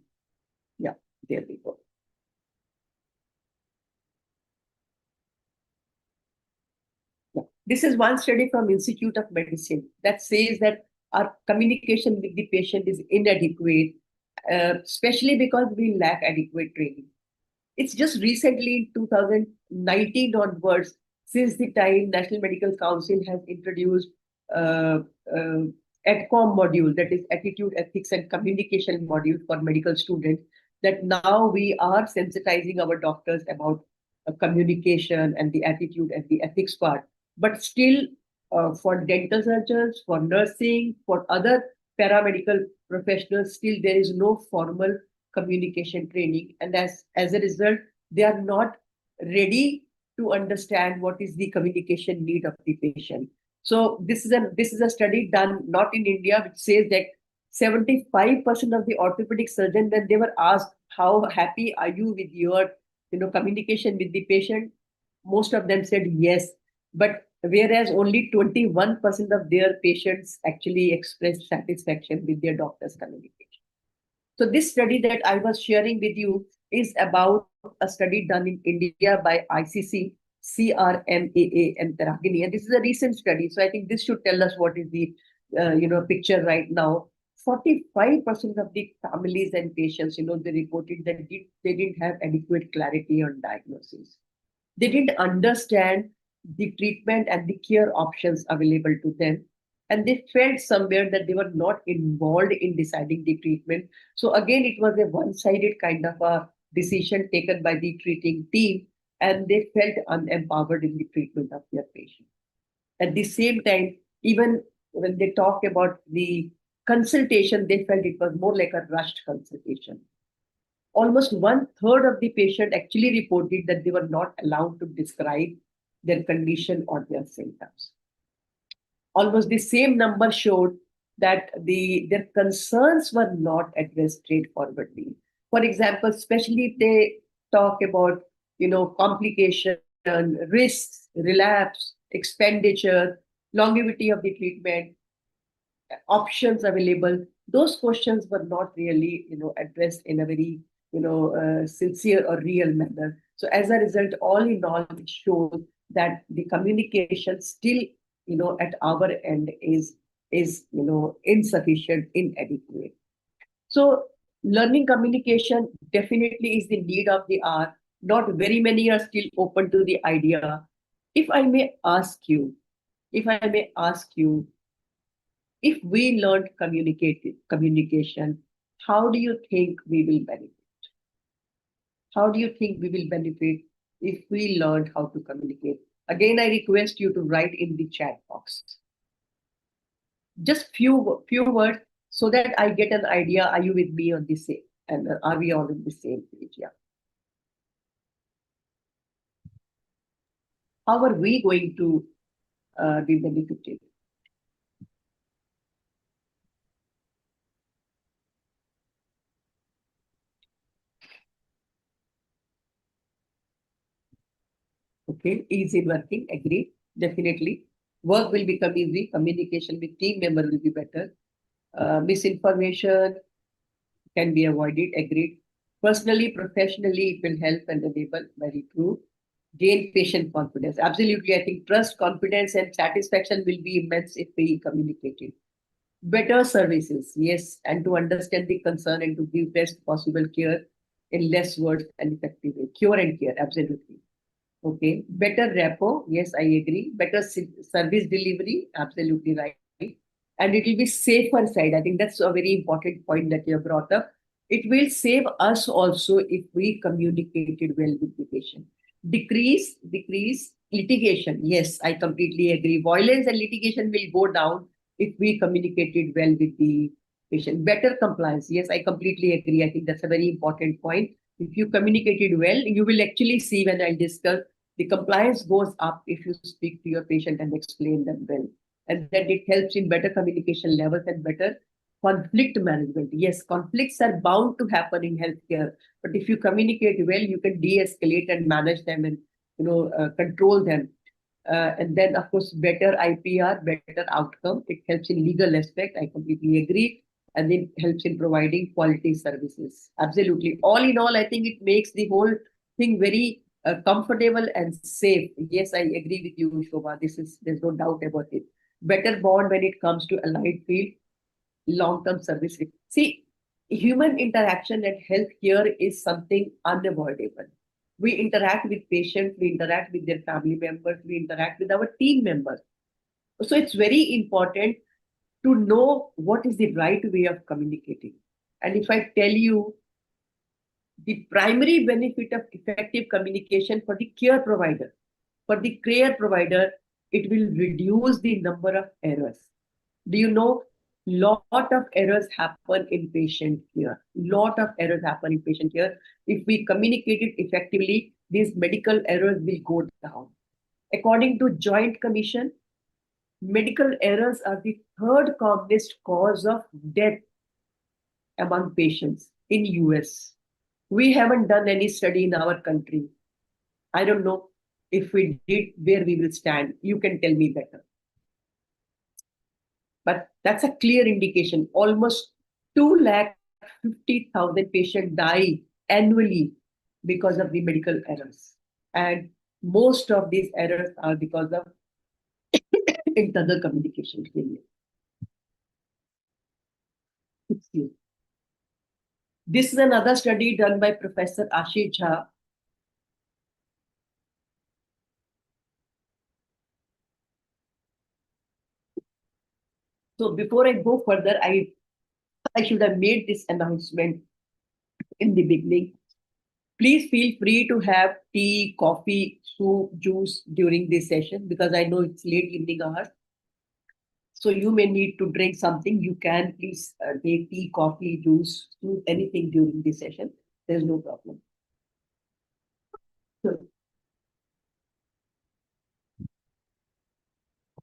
yeah, there we go. This is one study from Institute of Medicine that says that our communication with the patient is inadequate, especially because we lack adequate training. It's just recently, 2019 onwards, since the time National Medical Council has introduced uh, uh, ADCOM module, that is Attitude, Ethics and Communication module for medical students, that now we are sensitizing our doctors about communication and the attitude and the ethics part. But still, for dental surgeons, for nursing, for other paramedical professionals, still there is no formal communication training. And as a result, they are not ready to understand what is the communication need of the patient. So this is a study done not in India, which says that 75% of the orthopedic surgeons, when they were asked how happy are you with your communication with the patient, most of them said yes. But whereas only 21% of their patients actually expressed satisfaction with their doctor's communication. So this study that I was sharing with you is about a study done in India by ICC, CRMAA, and Taragini. And this is a recent study. So I think this should tell us what is the picture right now. 45% of the families and patients, they reported that they didn't have adequate clarity on diagnosis. They didn't understand the treatment and the care options available to them. And they felt somewhere that they were not involved in deciding the treatment. So again, it was a one-sided kind of a decision taken by the treating team, and they felt unempowered in the treatment of their patient. At the same time, even when they talk about the consultation, they felt it was more like a rushed consultation. Almost 1/3 of the patient actually reported that they were not allowed to describe their condition or their symptoms. Almost the same number showed that their concerns were not addressed straightforwardly. For example, especially if they talk about complication, risks, relapse, expenditure, longevity of the treatment, options available, those questions were not really addressed in a very sincere or real manner. So as a result, all in all, it shows that the communication still at our end is insufficient, inadequate. So learning communication definitely is the need of the hour. Not very many are still open to the idea. If I may ask you, if we learned communication, how do you think we will benefit? How do you think we will benefit if we learned how to communicate? Again, I request you to write in the chat box. Just few words so that I get an idea. Are you with me on the same? And are we all on the same page? Yeah. How are we going to be benefited? Okay, easy working, agree, definitely. Work will become easy, communication with team member will be better. Misinformation can be avoided, agreed. Personally, professionally, it will help and enable, very true. Gain patient confidence. Absolutely, I think trust, confidence, and satisfaction will be immense if we communicate it. Better services, yes, and to understand the concern and to give best possible care in less words and effective way. Cure and care, absolutely. Okay, better repo, yes, I agree. Better service delivery, absolutely right. And it will be safer side. I think that's a very important point that you have brought up. It will save us also if we communicated well with the patient. Decrease litigation. Yes, I completely agree. Violence and litigation will go down if we communicated well with the patient. Better compliance. Yes, I completely agree. I think that's a very important point. If you communicated well, you will actually see when I discuss the compliance goes up if you speak to your patient and explain them well. And then it helps in better communication levels and better conflict management. Yes, conflicts are bound to happen in healthcare, but if you communicate well, you can de-escalate and manage them and control them. And then, of course, better IPR, better outcome. It helps in legal aspect. I completely agree. And it helps in providing quality services. Absolutely. All in all, I think it makes the whole thing very comfortable and safe. Yes, I agree with you, Shobha. There's no doubt about it. Better bond when it comes to allied field, long-term service. See, human interaction and healthcare is something unavoidable. We interact with patients, we interact with their family members, we interact with our team members. So it's very important to know what is the right way of communicating. And if I tell you the primary benefit of effective communication for the care provider, it will reduce the number of errors. Do you know lot of errors happen in patient care? Lot of errors happen in patient care. If we communicate it effectively, these medical errors will go down. According to Joint Commission, medical errors are the third commonest cause of death among patients in US. We haven't done any study in our country. I don't know if we did, where we will stand. You can tell me better. But that's a clear indication. Almost 250,000 patients die annually because of the medical errors. And most of these errors are because of internal communication failure. This is another study done by Professor Ashish Jha. So before I go further, I should have made this announcement in the beginning. Please feel free to have tea, coffee, soup, juice during this session because I know it's late evening hours. So you may need to drink something. You can please take tea, coffee, juice, soup, anything during this session. There's no problem.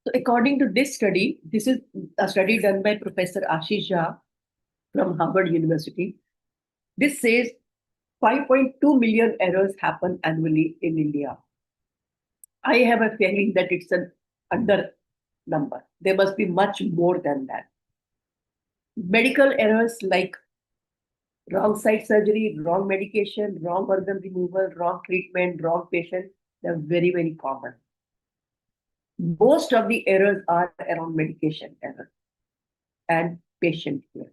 So according to this study, this is a study done by Professor Ashish Jha from Harvard University. This says 5.2 million errors happen annually in India. I have a feeling that it's an under number. There must be much more than that. Medical errors like wrong site surgery, wrong medication, wrong organ removal, wrong treatment, wrong patient, they're very, very common. Most of the errors are around medication error and patient care.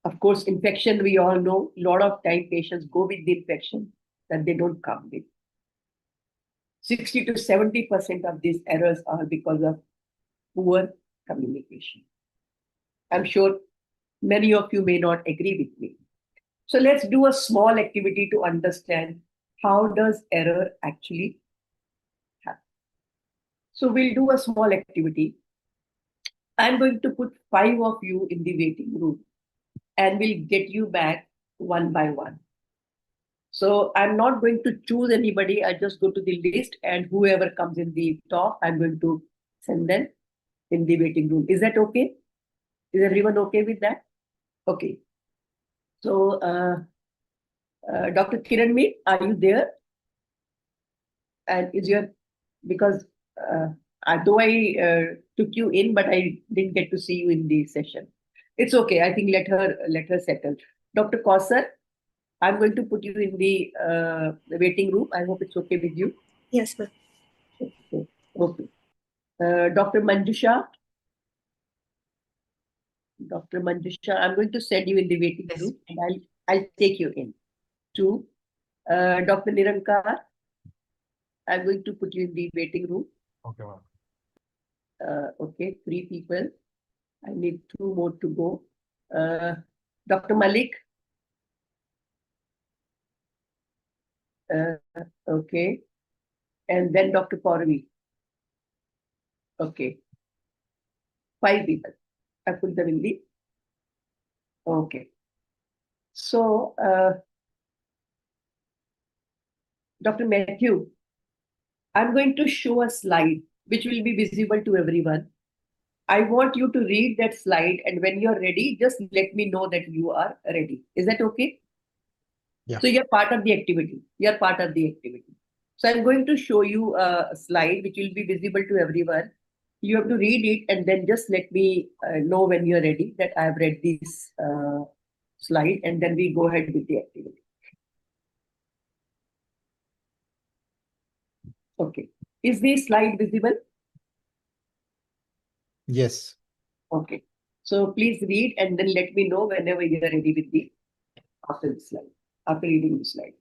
Of course, infection, we all know, a lot of time patients go with the infection that they don't come with. 60 to 70% of these errors are because of poor communication. I'm sure many of you may not agree with me. So let's do a small activity to understand how does error actually happen. So we'll do a small activity. I'm going to put 5 of you in the waiting room and we'll get you back one by one. So I'm not going to choose anybody. I just go to the list and whoever comes in the top, I'm going to send them in the waiting room. Is that okay? Is everyone okay with that? Okay. So Dr. Kiranmeet, are you there? And is your, because though I took you in, but I didn't get to see you in the session. It's okay. I think let her settle. Dr. Kausar, I'm going to put you in the waiting room. I hope it's okay with you. Yes, ma'am. Okay. Dr. Manjusha. Dr. Manjusha, I'm going to send you in the waiting room and I'll take you in. 2. Dr. Nirankar, I'm going to put you in the waiting room. Okay, ma'am. Okay, 3 people. I need 2 more to go. Dr. Malik. Okay. And then Dr. Pauravi. Okay. 5 people. I put them in the. Okay. So, Dr. Matthew, I'm going to show a slide which will be visible to everyone. I want you to read that slide, and when you're ready, just let me know that you are ready. Is that okay? Yeah. So you're part of the activity. You're part of the activity. So I'm going to show you a slide which will be visible to everyone. You have to read it and then just let me know when you're ready that I have read this slide, and then we go ahead with the activity. Okay. Is the slide visible? Yes. Okay. So please read and then let me know whenever you are ready with the after the slide, after reading the slide.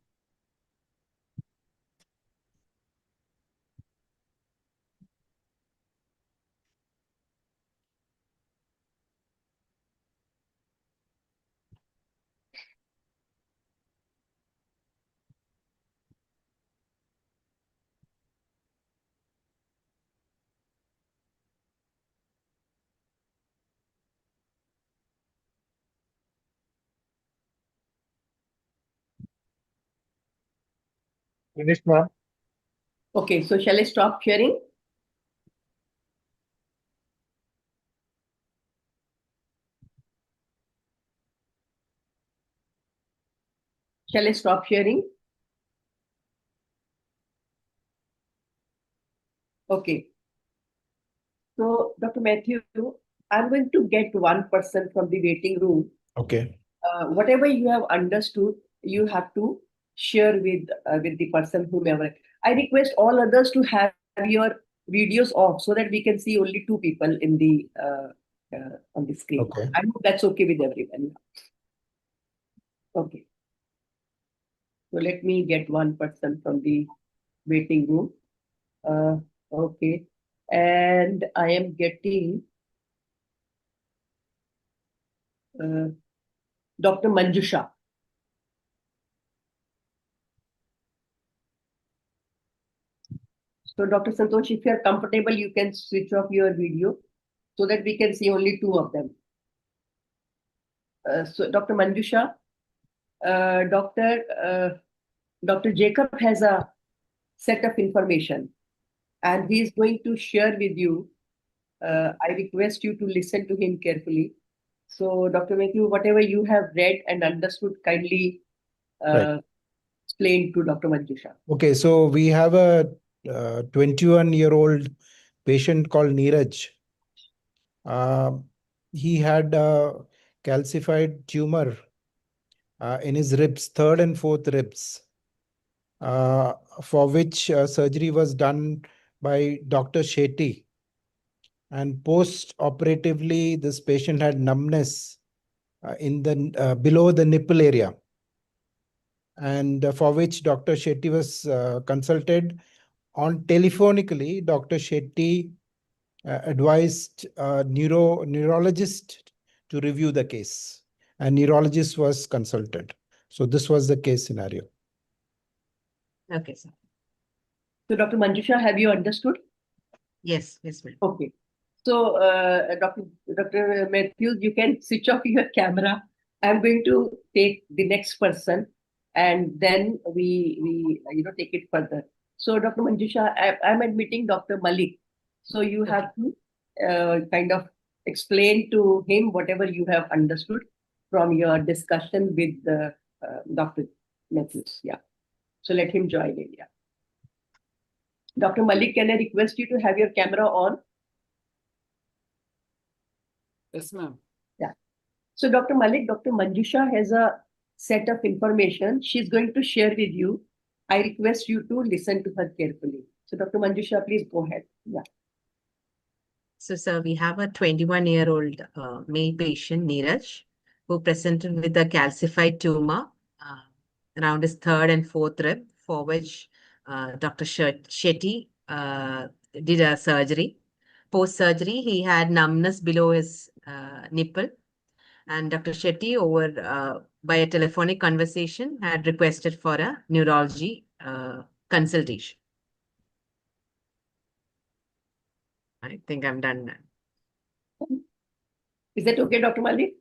Finished, ma'am? Okay, so shall I stop sharing? Shall I stop sharing? Okay. So, Dr. Matthew, I'm going to get one person from the waiting room. Okay. Whatever you have understood, you have to share with the person whomever. I request all others to have your videos off so that we can see only 2 people in the on the screen. Okay. I hope that's okay with everyone. Okay. So let me get one person from the waiting room. Okay. And I am getting Dr. Manjusha. So, Dr. Santosh, if you are comfortable, you can switch off your video so that we can see only 2 of them. So, Dr. Manjusha, Dr. Jacob has a set of information and he is going to share with you. I request you to listen to him carefully. So, Dr. Matthew, whatever you have read and understood, kindly explain to Dr. Manjusha. Okay, so we have a 21-year-old patient called Neeraj. He had a calcified tumor in his ribs, 3rd and 4th ribs, for which surgery was done by Dr. Shetty. And post-operatively, this patient had numbness in the below the nipple area, and for which Dr. Shetty was consulted. On telephonically, Dr. Shetty advised a neurologist to review the case, and neurologist was consulted. So this was the case scenario. Okay, sir. So, Dr. Manjusha, have you understood? Yes, yes, ma'am. Okay. So, Dr. Matthews, you can switch off your camera. I'm going to take the next person, and then we take it further. So, Dr. Manjusha, I'm admitting Dr. Malik. So you have to kind of explain to him whatever you have understood from your discussion with Dr. Matthews. Yeah. So let him join in. Yeah. Dr. Malik, can I request you to have your camera on? Yes, ma'am. Yeah. So, Dr. Malik, Dr. Manjusha has a set of information she's going to share with you. I request you to listen to her carefully. So, Dr. Manjusha, please go ahead. Yeah. So, sir, we have a 21-year-old male patient, Neeraj, who presented with a calcified tumor around his 3rd and 4th rib, for which Dr. Shetty did a surgery. Post-surgery, he had numbness below his nipple, and Dr. Shetty, by a telephonic conversation, had requested for a neurology consultation. I think I'm done now. Is that okay, Dr. Malik?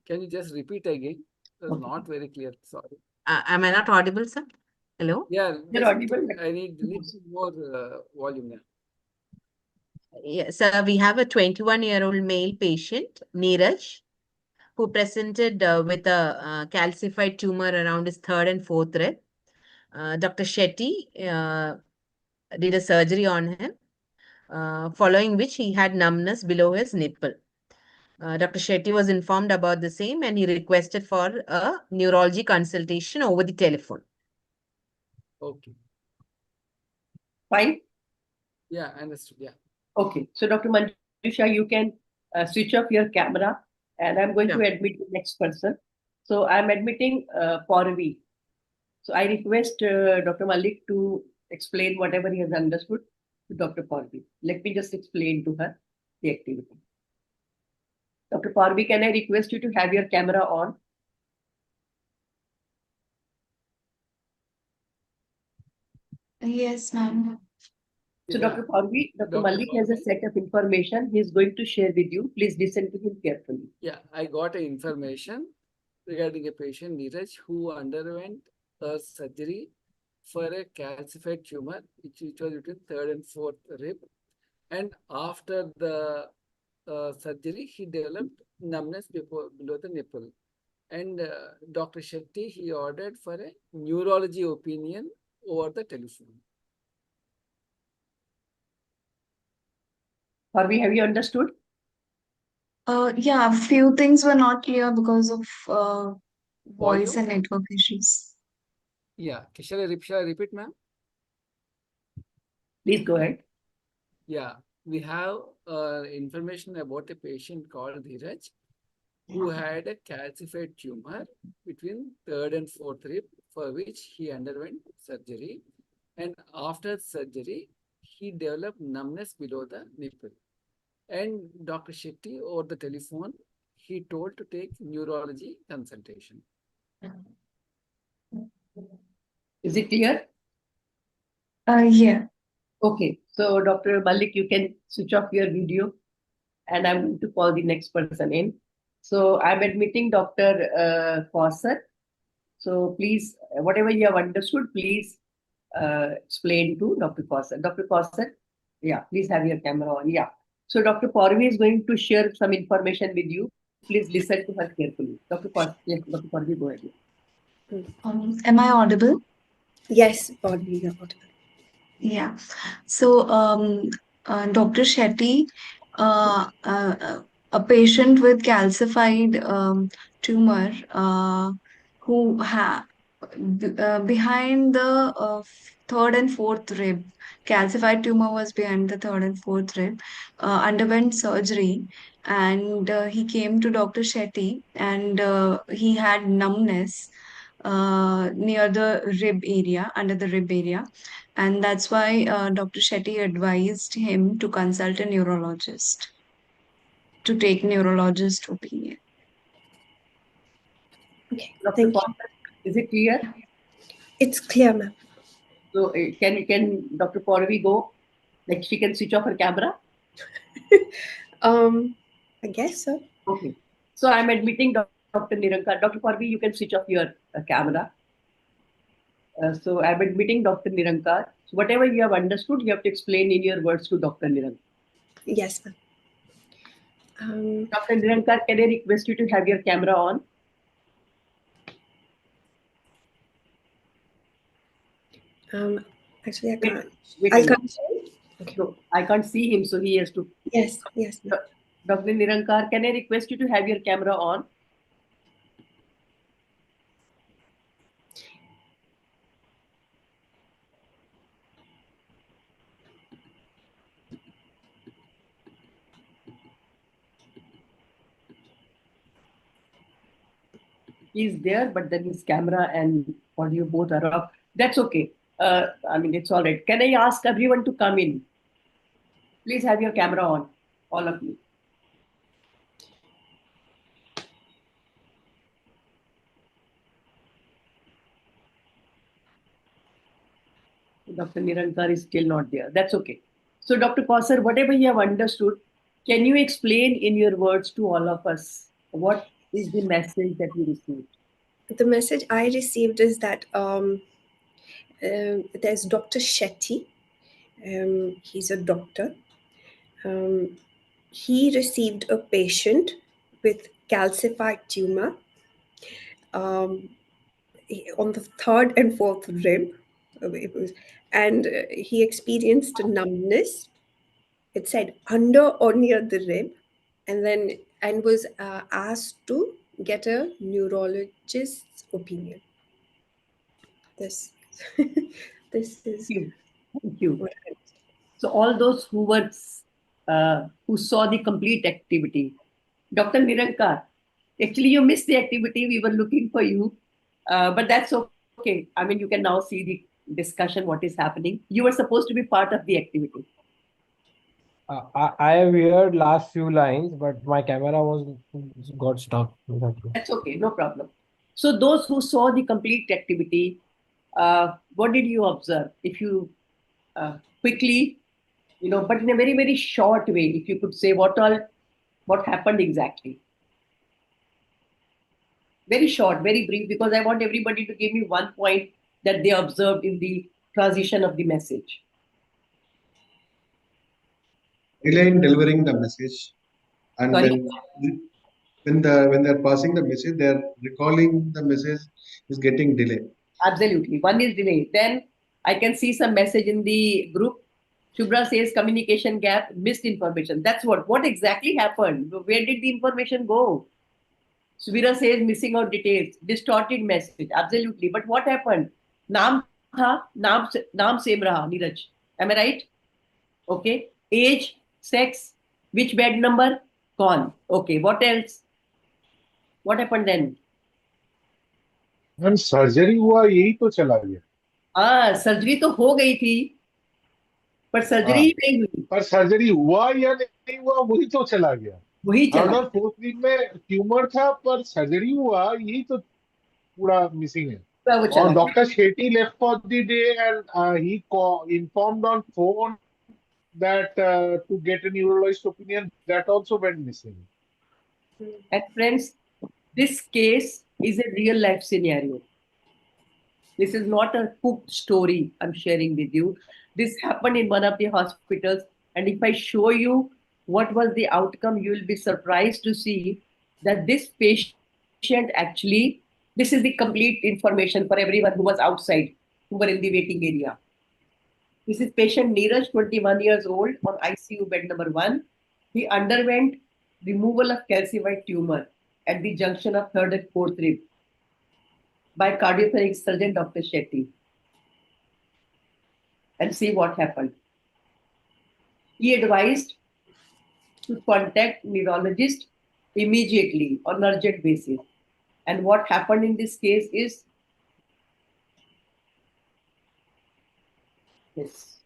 Can you just repeat again? It was not very clear. Sorry. Am I not audible, sir? Hello? Yeah, You're just audible. I need little more volume now. Yes, we have a 21-year-old male patient, Neeraj, who presented with a calcified tumor around his third and fourth rib. Dr. Shetty did a surgery on him, following which he had numbness below his nipple. Dr. Shetty was informed about the same and he requested for a neurology consultation over the telephone. Okay. Fine. Yeah, understood. Yeah. Okay. So, Dr. Manjusha, you can switch off your camera, and I'm going to admit the next person. So, I'm admitting Porvi. So, I request Dr. Malik to explain whatever he has understood to Dr. Porvi. Let me just explain to her the activity. Dr. Porvi, can I request you to have your camera on? Yes, ma'am. So, Dr. Porvi, Dr. Malik has a set of information he is going to share with you. Please listen to him carefully. Yeah, I got information regarding a patient, Neeraj, who underwent a surgery for a calcified tumor, which was between third and fourth rib. And after the surgery, he developed numbness below the nipple. And Dr. Shetty, he ordered for a neurology opinion over the telephone. Porvi, have you understood? Yeah, a few things were not clear because of voice Volume? and network issues. Yeah, shall I repeat, ma'am? Please go ahead. Yeah, we have information about a patient called Dheeraj who had a calcified tumor between third and fourth rib, for which he underwent surgery. And after surgery, he developed numbness below the nipple. And Dr. Shetty, over the telephone, he told to take neurology consultation. Is it clear? Yeah. Okay. So, Dr. Malik, you can switch off your video, and I'm going to call the next person in. So, I'm admitting Dr. Kausar. So, please, whatever you have understood, please explain to Dr. Kausar. Dr. Kausar, yeah, please have your camera on. Yeah. So, Dr. Porvi is going to share some information with you. Please listen to her carefully. Dr. Kausar, yes, Dr. Porvi, go ahead. Am I audible? Yes, Porvi, you're audible. Yeah. So, Dr. Shetty, a patient with calcified tumor who behind the third and fourth rib, calcified tumor was behind the third and fourth rib, underwent surgery, and he came to Dr. Shetty, and he had numbness near the rib area, under the rib area. And that's why Dr. Shetty advised him to consult a neurologist, to take neurologist opinion. Okay, Dr. Kausar, is it clear? It's clear, ma'am. So, can Dr. Porvi go? Like, she can switch off her camera? I guess so. Okay. So, I'm admitting Dr. Nirankar. Dr. Porvi, you can switch off your camera. So, I'm admitting Dr. Nirankar. So, whatever you have understood, you have to explain in your words to Dr. Nirankar. Yes, ma'am. Dr. Nirankar, can I request you to have your camera on? Actually, I can't. Wait, I can't. Okay. So, I can't see him, so he has to. Yes, yes, ma'am. Dr. Nirankar, can I request you to have your camera on? He's there, but then his camera and audio both are off. That's okay. I mean, it's all right. Can I ask everyone to come in? Please have your camera on, all of you. Dr. Nirankar is still not there. That's okay. So, Dr. Kausar, whatever you have understood, Can you explain in your words to all of us what is the message that you received? The message I received is that there's Dr. Shetty. He's a doctor. He received a patient with calcified tumor on the third and fourth rib. It was, and he experienced numbness. It said under or near the rib, and was asked to get a neurologist's opinion. This, this is. Thank you. So all those who saw the complete activity, Dr. Nirankar, actually you missed the activity. We were looking for you, but that's okay. I mean, you can now see the discussion, what is happening. You were supposed to be part of the activity. I have heard last few lines, but my camera got stuck. That's okay, no problem. So those who saw the complete activity, what did you observe? If you quickly, but in a very, very short way, if you could say what happened exactly. Very short, very brief, because I want everybody to give me one point that they observed in the transition of the message. Delay in delivering the message, and Sorry? when they're passing the message, they're recalling the message is getting delayed. Absolutely. One is delay. Then I can see some message in the group. Shubhra says communication gap, missed information. That's what exactly happened. Where did the information go? Suvira says missing out details, distorted message. Absolutely. But what happened? Naam tha, naam same raha, Neeraj. Am I right? Okay. Age, sex, which bed number? Gone. Okay. What else? What happened then? Ma'am surgery हुआ यही तो चला गया surgery तो हो गई थी पर सर्जरी नहीं हुई पर सर्जरी हुआ या नहीं हुआ वही तो चला गया वही चला और फोर्थ वीक में ट्यूमर था पर सर्जरी हुआ यही तो पूरा मिसिंग है और doctor Shetty left for the day and he informed on phone that to get a neurologist opinion that also went missing. And friends, this case is a real life scenario. This is not a cooked story I'm sharing with you. This happened in one of the hospitals, and if I show you what was the outcome, you will be surprised to see that this patient actually, this is the complete information for everyone who was outside, who were in the waiting area. This is patient Neeraj, 21 years old, on ICU bed number 1. He underwent removal of calcified tumor at the junction of third and fourth rib by cardiothoracic surgeon Dr. Shetty. And see what happened. He advised to contact neurologist immediately on urgent basis. And what happened in this case is this.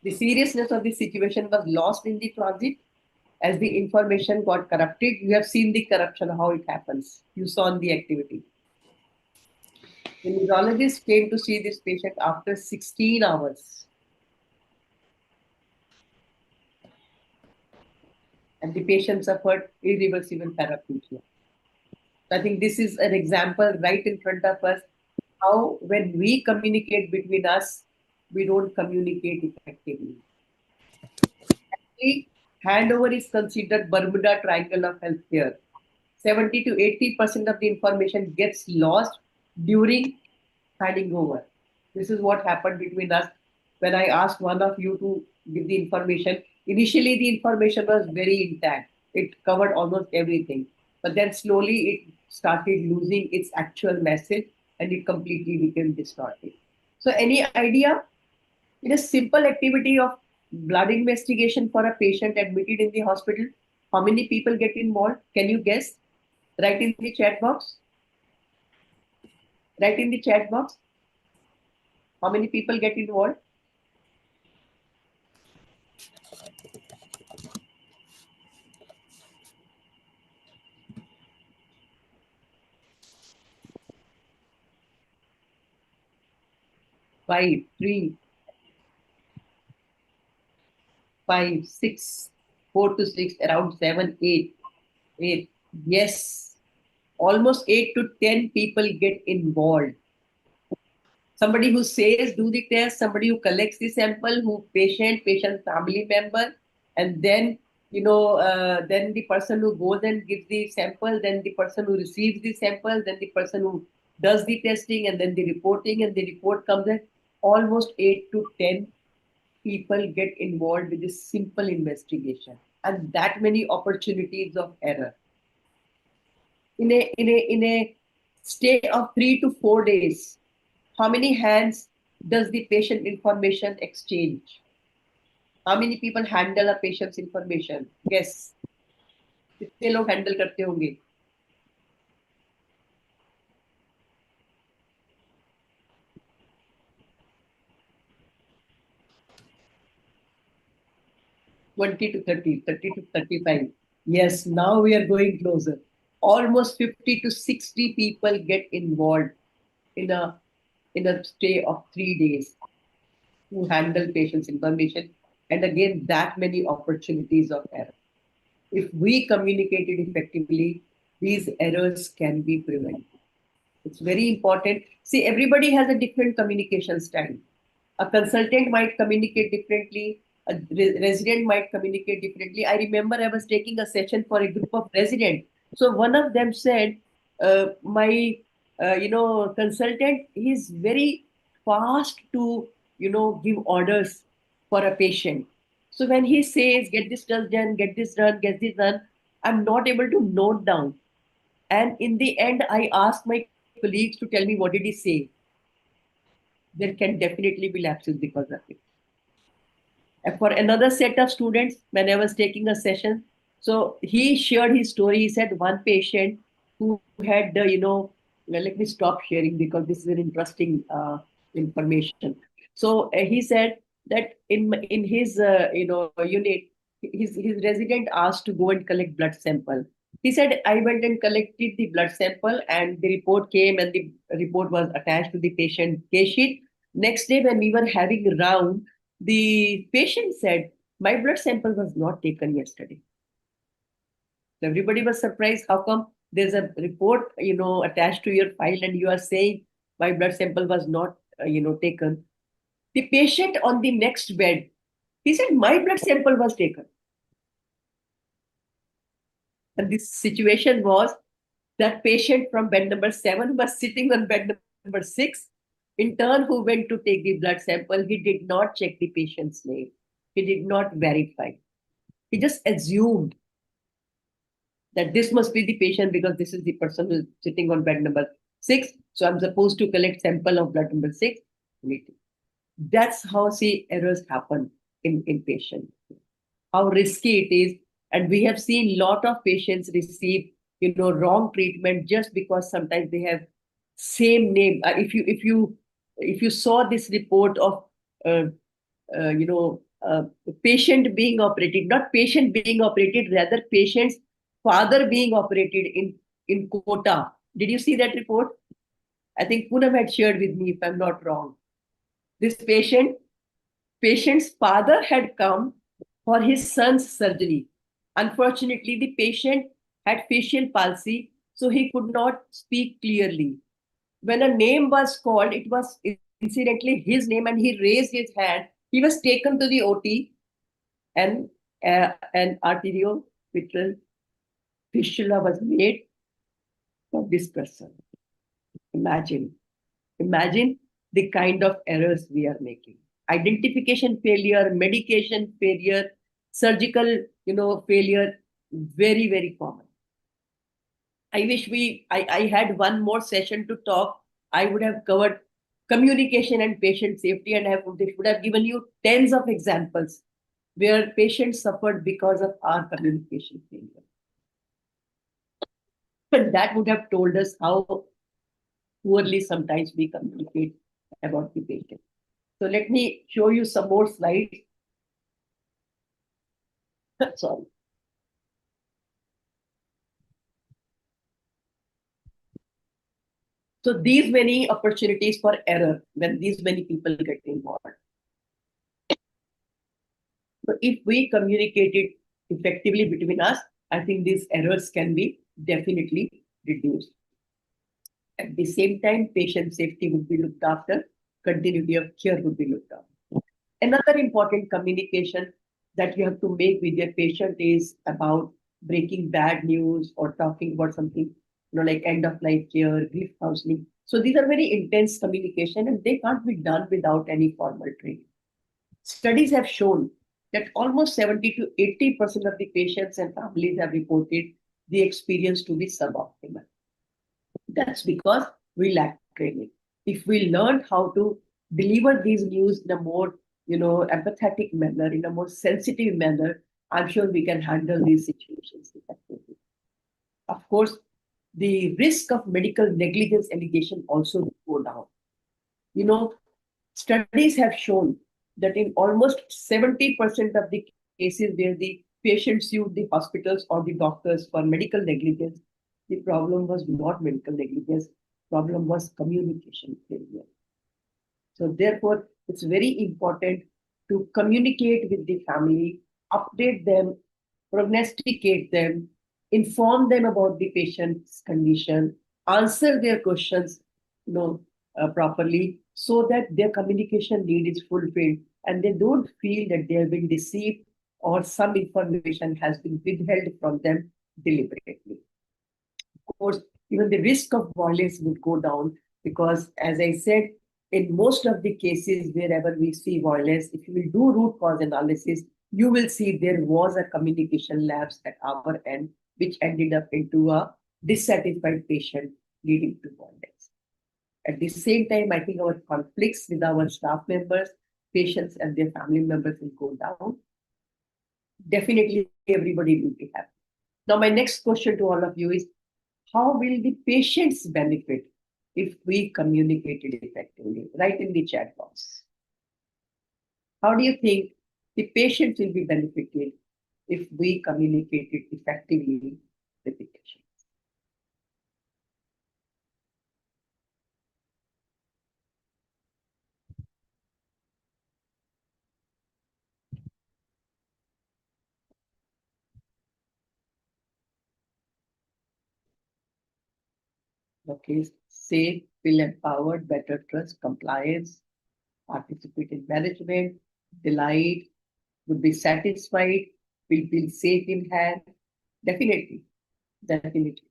The seriousness of the situation was lost in the transit as the information got corrupted. You have seen the corruption, how it happens. You saw in the activity. The neurologist came to see this patient after 16 hours. And the patient suffered irreversible paraplegia. I think this is an example right in front of us how when we communicate between us, we don't communicate effectively. Actually, handover is considered Bermuda Triangle of healthcare. 70 to 80% of the information gets lost during handing over. This is what happened between us when I asked one of you to give the information. Initially, the information was very intact. It covered almost everything. But then slowly it started losing its actual message and it completely became distorted. So any idea? In a simple activity of blood investigation for a patient admitted in the hospital, how many people get involved? Can you guess? Write in the chat box. Write in the chat box. How many people get involved? Five, three, 5, 6, 4 to 6, around 7, 8. Yes, almost 8 to 10 people get involved. Somebody who says do the test, somebody who collects the sample, who patient family member, and then then the person who goes and gives the sample, then the person who receives the sample, then the person who does the testing, and then the reporting, and the report comes in. Almost 8 to 10 people get involved with this simple investigation, and that many opportunities of error. In a stay of 3 to 4 days, how many hands does the patient information exchange? How many people handle a patient's information? Guess. कितने लोग handle करते होंगे? $20 to $30, $30 to $35. Yes, now we are going closer. Almost 50 to 60 people get involved in a stay of 3 days to handle patient's information. And again, that many opportunities of error. If we communicate it effectively, these errors can be prevented. It's very important. See, everybody has a different communication style. A consultant might communicate differently. A resident might communicate differently. I remember I was taking a session for a group of residents. So one of them said, my, consultant, he's very fast to, give orders for a patient. So when he says, get this done, get this done, get this done, I'm not able to note down. And in the end, I asked my colleagues to tell me what did he say. There can definitely be lapses because of it. And for another set of students, when I was taking a session, so he shared his story. He said one patient who had, well, let me stop sharing because this is an interesting information. So he said that in his unit, his resident asked to go and collect blood sample. He said, I went and collected the blood sample, and the report came, and the report was attached to the patient case sheet. Next day, when we were having a round, the patient said, my blood sample was not taken yesterday. Everybody was surprised. How come there's a report, attached to your file, and you are saying my blood sample was not, taken? The patient on the next bed, he said, my blood sample was taken. And this situation was that patient from bed number 7 was sitting on bed number 6. In turn, who went to take the blood sample, he did not check the patient's name. He did not verify. He just assumed that this must be the patient because this is the person who is sitting on bed number 6. So I'm supposed to collect sample of blood number 6. That's how, see, errors happen in patient. How risky it is. And we have seen lot of patients receive, wrong treatment just because sometimes they have same name. If you saw this report of, patient being operated, not patient being operated, rather patient's father being operated in Kota. Did you see that report? I think Poonam had shared with me, if I'm not wrong. This patient's father had come for his son's surgery. Unfortunately, the patient had facial palsy, so he could not speak clearly. When a name was called, it was incidentally his name, and he raised his hand. He was taken to the OT, and an arteriovitreal fistula was made for this person. Imagine the kind of errors we are making. Identification failure, medication failure, surgical, failure, very, very common. I wish I had one more session to talk. I would have covered communication and patient safety, and would have given you tens of examples where patients suffered because of our communication failure. But that would have told us how poorly sometimes we communicate about the patient. So let me show you some more slides. Sorry. So these many opportunities for error when these many people get involved. So if we communicate it effectively between us, I think these errors can be definitely reduced. At the same time, patient safety would be looked after, continuity of care would be looked after. Another important communication that you have to make with your patient is about breaking bad news or talking about something, like end of life care, grief counseling. So these are very intense communication and they can't be done without any formal training. Studies have shown that almost 70 to 80% of the patients and families have reported the experience to be suboptimal. That's because we lack training. If we learned how to deliver these news in a more, empathetic manner, in a more sensitive manner, I'm sure we can handle these situations effectively. Of course, the risk of medical negligence allegation also go down. Studies have shown that in almost 70% of the cases where the patients sued the hospitals or the doctors for medical negligence, the problem was not medical negligence, problem was communication failure. So therefore, it's very important to communicate with the family, update them, prognosticate them, inform them about the patient's condition, answer their questions, properly, so that their communication need is fulfilled and they don't feel that they have been deceived or some information has been withheld from them deliberately. Of course, even the risk of violence would go down because, as I said, in most of the cases, wherever we see violence, if you will do root cause analysis, you will see there was a communication lapse at our end, which ended up into a dissatisfied patient leading to violence. At the same time, I think our conflicts with our staff members, patients, and their family members will go down. Definitely, everybody will be happy. Now, my next question to all of you is, how will the patients benefit if we communicate it effectively? Write in the chat box. How do you think the patients will be benefited if we communicate it effectively with the patient? Okay, safe, feel empowered, better trust, compliance, participate in management, delight, would be satisfied, will feel safe in hand. Definitely, definitely.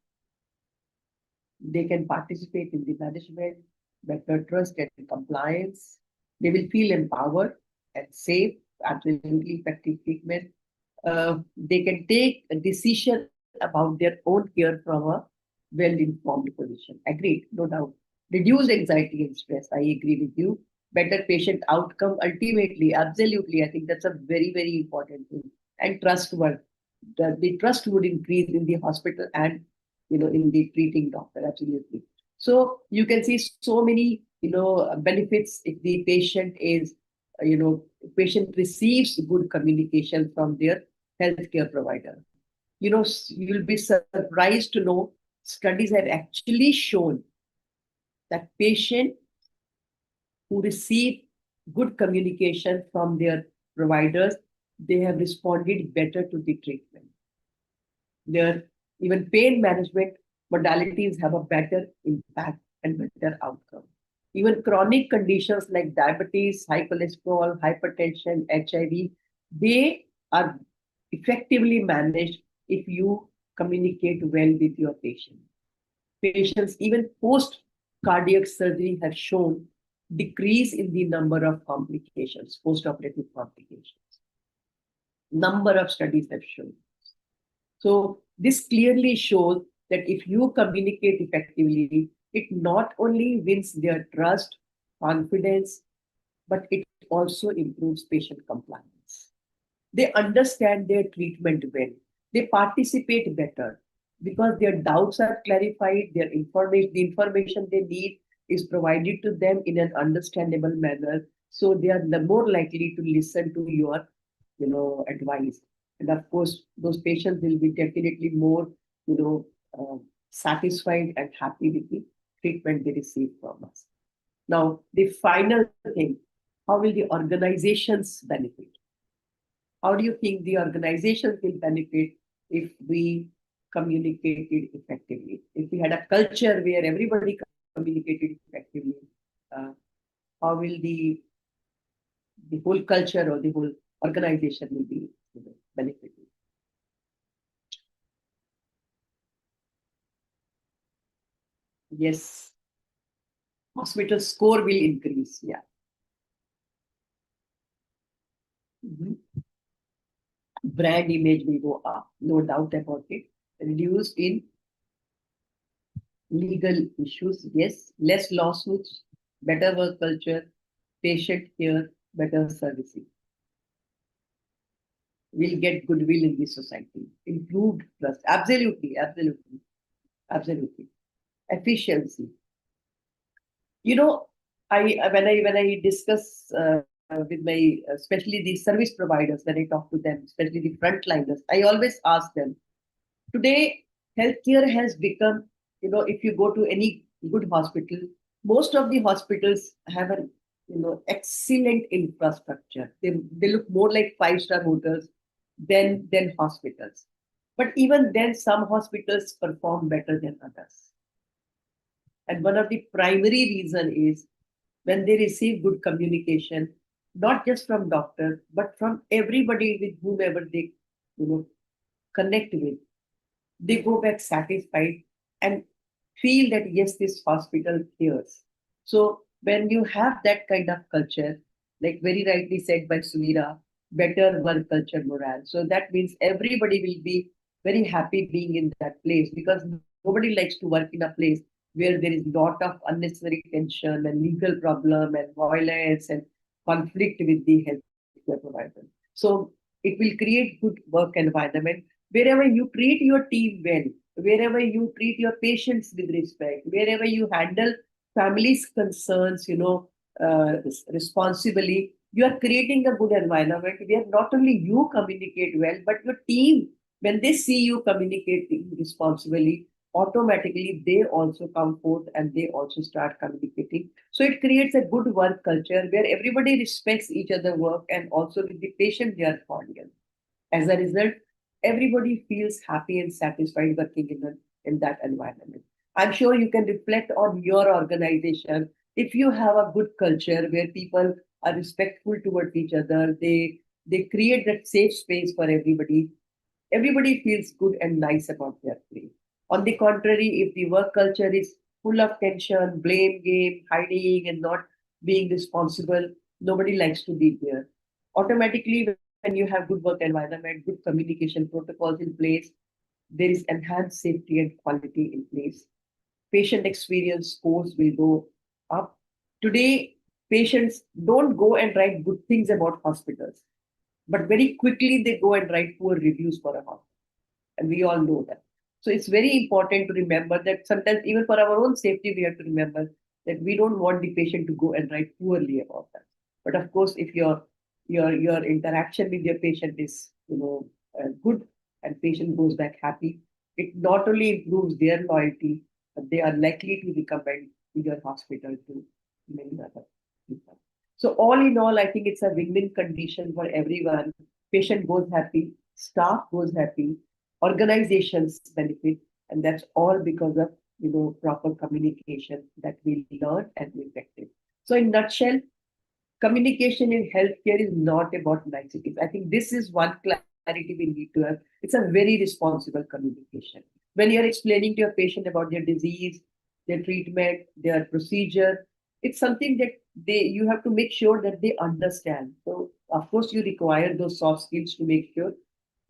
They can participate in the management, better trust and compliance. They will feel empowered and safe, absolutely effective treatment. They can take a decision about their own care from a well-informed position. Agreed, no doubt. Reduce anxiety and stress. I agree with you. Better patient outcome ultimately. Absolutely. I think that's a very, very important thing. And trustworthy. The trust would increase in the hospital and in the treating doctor. Absolutely. So you can see so many benefits if the patient is patient receives good communication from their healthcare provider. You'll be surprised to know studies have actually shown that patients who receive good communication from their providers, they have responded better to the treatment. Their even pain management modalities have a better impact and better outcome. Even chronic conditions like diabetes, high cholesterol, hypertension, HIV, they are effectively managed if you communicate well with your patient. Patients, even post cardiac surgery, have shown decrease in the number of complications, post-operative complications. Number of studies have shown. So this clearly shows that if you communicate effectively, it not only wins their trust, confidence, but it also improves patient compliance. They understand their treatment well. They participate better because their doubts are clarified, the information they need is provided to them in an understandable manner. So they are the more likely to listen to your advice. And of course, those patients will be definitely more, satisfied and happy with the treatment they receive from us. Now, the final thing, how will the organizations benefit? How do you think the organization will benefit if we communicated effectively? If we had a culture where everybody communicated effectively, uh, how will the whole culture or the whole organization will be benefited? Yes, hospital score will increase. Yeah. Brand image will go up, no doubt about it. Reduce in legal issues, yes. Less lawsuits, better work culture, patient care, better servicing. We'll get goodwill in the society, improved trust. Absolutely, absolutely, absolutely. Efficiency. You know, when I discuss with my, especially the service providers, when I talk to them, especially the frontliners, I always ask them. Today, healthcare has become, if you go to any good hospital, most of the hospitals have an, excellent infrastructure. They look more like five-star hotels than hospitals. But even then, some hospitals perform better than others. And one of the primary reason is when they receive good communication, not just from doctors, but from everybody with whomever they, connect with, they go back satisfied and feel that yes, this hospital cares. So when you have that kind of culture, like very rightly said by Sumira, better work culture morale. So that means everybody will be very happy being in that place, because nobody likes to work in a place where there is lot of unnecessary tension and legal problem and violence and conflict with the healthcare provider. So it will create good work environment wherever you treat your team well, wherever you treat your patients with respect, wherever you handle families' concerns, responsibly, you are creating a good environment where not only you communicate well, but your team, when they see you communicating responsibly, automatically they also come forth and they also start communicating. So it creates a good work culture where everybody respects each other's work, and also with the patient they are cordial. As a result, everybody feels happy and satisfied working in that environment. I'm sure you can reflect on your organization. If you have a good culture where people are respectful towards each other, they create that safe space for everybody. Everybody feels good and nice about their play. On the contrary, if the work culture is full of tension, blame game, hiding, and not being responsible, nobody likes to be there. Automatically, when you have good work environment, good communication protocols in place, there is enhanced safety and quality in place. Patient experience scores will go up. Today, patients don't go and write good things about hospitals, but very quickly they go and write poor reviews for a hospital. And we all know that. So it's very important to remember that sometimes, even for our own safety, we have to remember that we don't want the patient to go and write poorly about that. But of course, if your interaction with your patient is good, and patient goes back happy, it not only improves their loyalty, but they are likely to recommend your hospital to many other people. So all in all, I think it's a win-win condition for everyone. Patient goes happy, staff goes happy, organizations benefit, and that's all because of proper communication that we learn and we practice. So in nutshell, communication in healthcare is not about niceties. I think this is one clarity we need to have. It's a very responsible communication. When you're explaining to your patient about their disease, their treatment, their procedure, it's something that you have to make sure that they understand. So of course you require those soft skills to make sure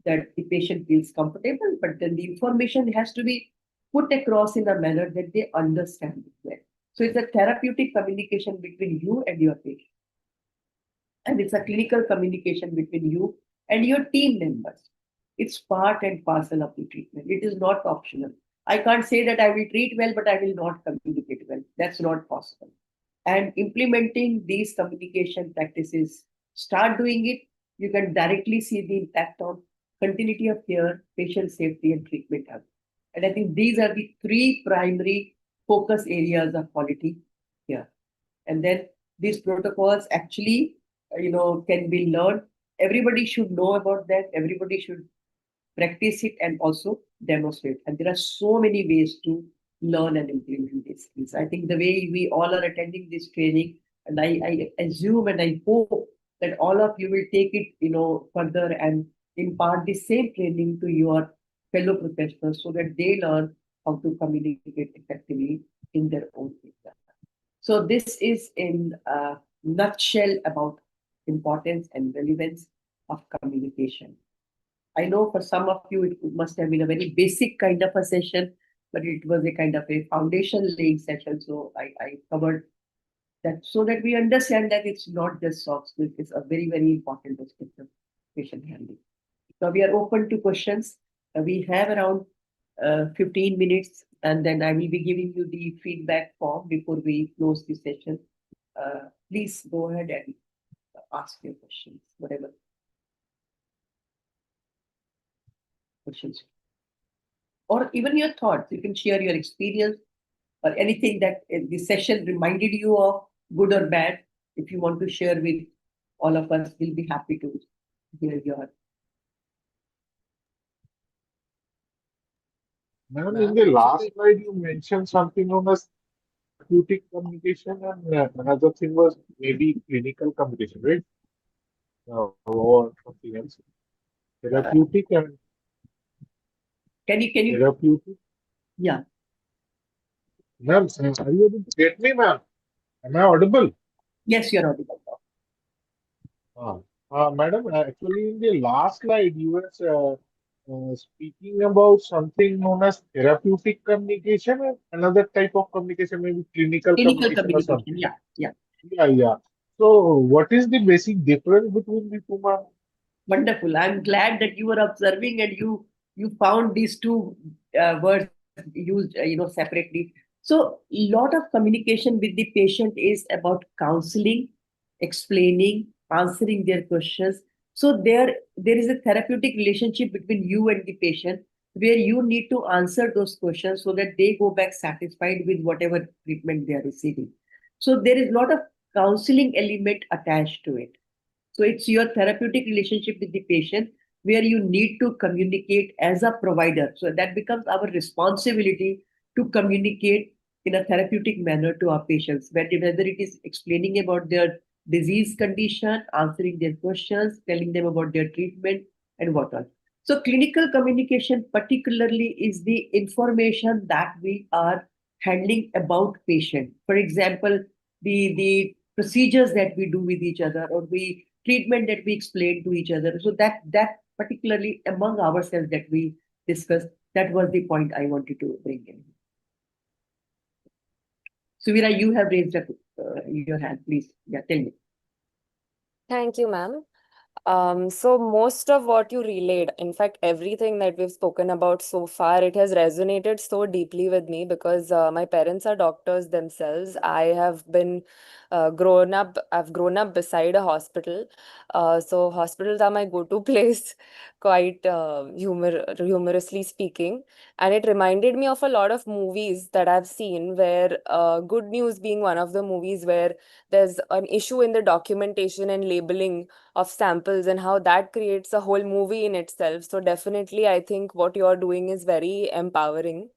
that the patient feels comfortable, but then the information has to be put across in a manner that they understand it well. So it's a therapeutic communication between you and your patient. And it's a clinical communication between you and your team members. It's part and parcel of the treatment. It is not optional. I can't say that I will treat well, but I will not communicate well. That's not possible. And implementing these communication practices, start doing it, you can directly see the impact on continuity of care, patient safety, and treatment health. And I think these are the three primary focus areas of quality here. And then these protocols actually, can be learned everybody should know about that. Everybody should practice it and also demonstrate. And there are so many ways to learn and implement these skills. I think the way we all are attending this training, and I assume and I hope that all of you will take it, further and impart the same training to your fellow professionals so that they learn how to communicate effectively in their own area. So this is in a nutshell about importance and relevance of communication. I know for some of you it must have been a very basic kind of a session, but it was a kind of a foundation laying session. So I covered that so that we understand that it's not just soft skills, it's a very, very important aspect of patient handling. So we are open to questions. We have around 15 minutes, and then I will be giving you the feedback form before we close the session. Please go ahead and ask your questions, whatever questions. Or even your thoughts. You can share your experience or anything that the session reminded you of, good or bad. If you want to share with all of us, we'll be happy to hear your. Ma'am, in the last slide, you mentioned something on a therapeutic communication, and another thing was maybe clinical communication, right? Or something else. Therapeutic and Can you therapeutic. Yeah. Ma'am, are you able to get me, ma'am? Am I audible? Yes, you're audible. Madam, actually, in the last slide, you were speaking about something known as therapeutic communication and another type of communication, maybe clinical Clinical communication or communication. something. Yeah. Yeah. So, what is the basic difference between the two, ma'am? Wonderful. I'm glad that you were observing and you found these two words used separately. So lot of communication with the patient is about counseling, explaining, answering their questions. So there is a therapeutic relationship between you and the patient where you need to answer those questions so that they go back satisfied with whatever treatment they are receiving. So there is a lot of counseling element attached to it. So it's your therapeutic relationship with the patient where you need to communicate as a provider. So that becomes our responsibility to communicate in a therapeutic manner to our patients, whether it is explaining about their disease condition, answering their questions, telling them about their treatment and what all. So clinical communication particularly is the information that we are handling about patient. For example, the procedures that we do with each other or the treatment that we explain to each other. So that particularly among ourselves that we discussed, that was the point I wanted to bring in. Suvira, you have raised up your hand, please. Yeah, tell me. Thank you, ma'am. So most of what you relayed, in fact, everything that we've spoken about so far, it has resonated so deeply with me because my parents are doctors themselves. I've grown up beside a hospital. So hospitals are my go-to place, quite humorously speaking. And it reminded me of a lot of movies that I've seen where Good News being one of the movies where there's an issue in the documentation and labeling of samples and how that creates a whole movie in itself. So definitely, I think what you're doing is very empowering.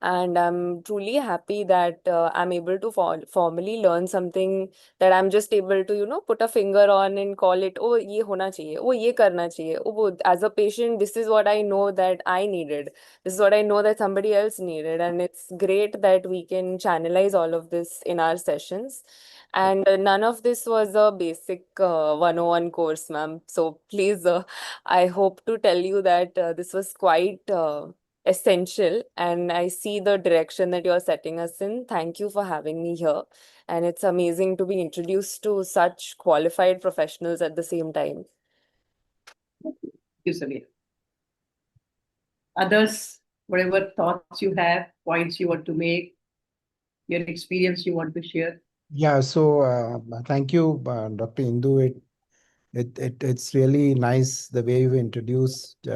And I'm truly happy that I'm able to formally learn something that I'm just able to, put a finger on and call it, oh, ye hona chahiye, oh, ye karna chahiye. Oh, as a patient, this is what I know that I needed. This is what I know that somebody else needed. And it's great that we can channelize all of this in our sessions. And none of this was a basic 101 course, ma'am. So please, I hope to tell you that this was quite essential, and I see the direction that you're setting us in. Thank you for having me here. And it's amazing to be introduced to such qualified professionals at the same time. Thank you, Samir. Others, whatever thoughts you have, points you want to make, your experience you want to share. Yeah, so thank you, Dr. Indu. It's really nice the way you introduced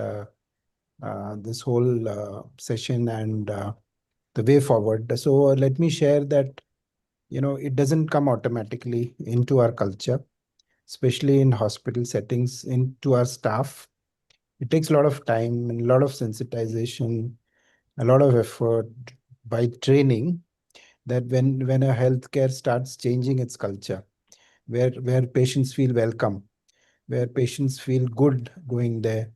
this whole session and the way forward. So let me share that, it doesn't come automatically into our culture. especially in hospital settings, into our staff. It takes a lot of time and a lot of sensitization, a lot of effort by training, that when a healthcare starts changing its culture, where patients feel welcome, where patients feel good going there,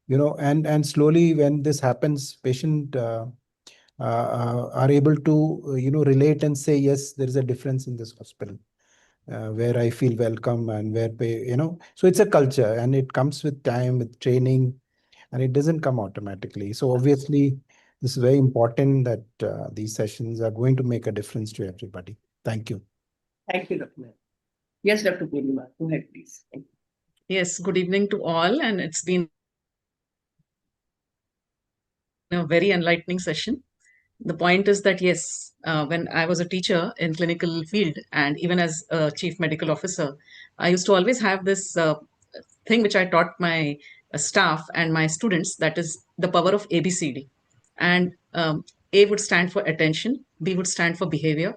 and slowly when this happens, patient are able to relate and say, yes, there is a difference in this hospital, where I feel welcome, and so it's a culture, and it comes with time, with training, and it doesn't come automatically. So obviously, this is very important that these sessions are going to make a difference to everybody. Thank you. Thank you, Dr. Mehta. Yes, Dr. Purnima, go ahead, please. Thank you. Yes, good evening to all, and it's been a very enlightening session. The point is that yes, when I was a teacher in clinical field and even as a chief medical officer, I used to always have this thing which I taught my staff and my students, that is the power of ABCD. And A would stand for attention, B would stand for behavior,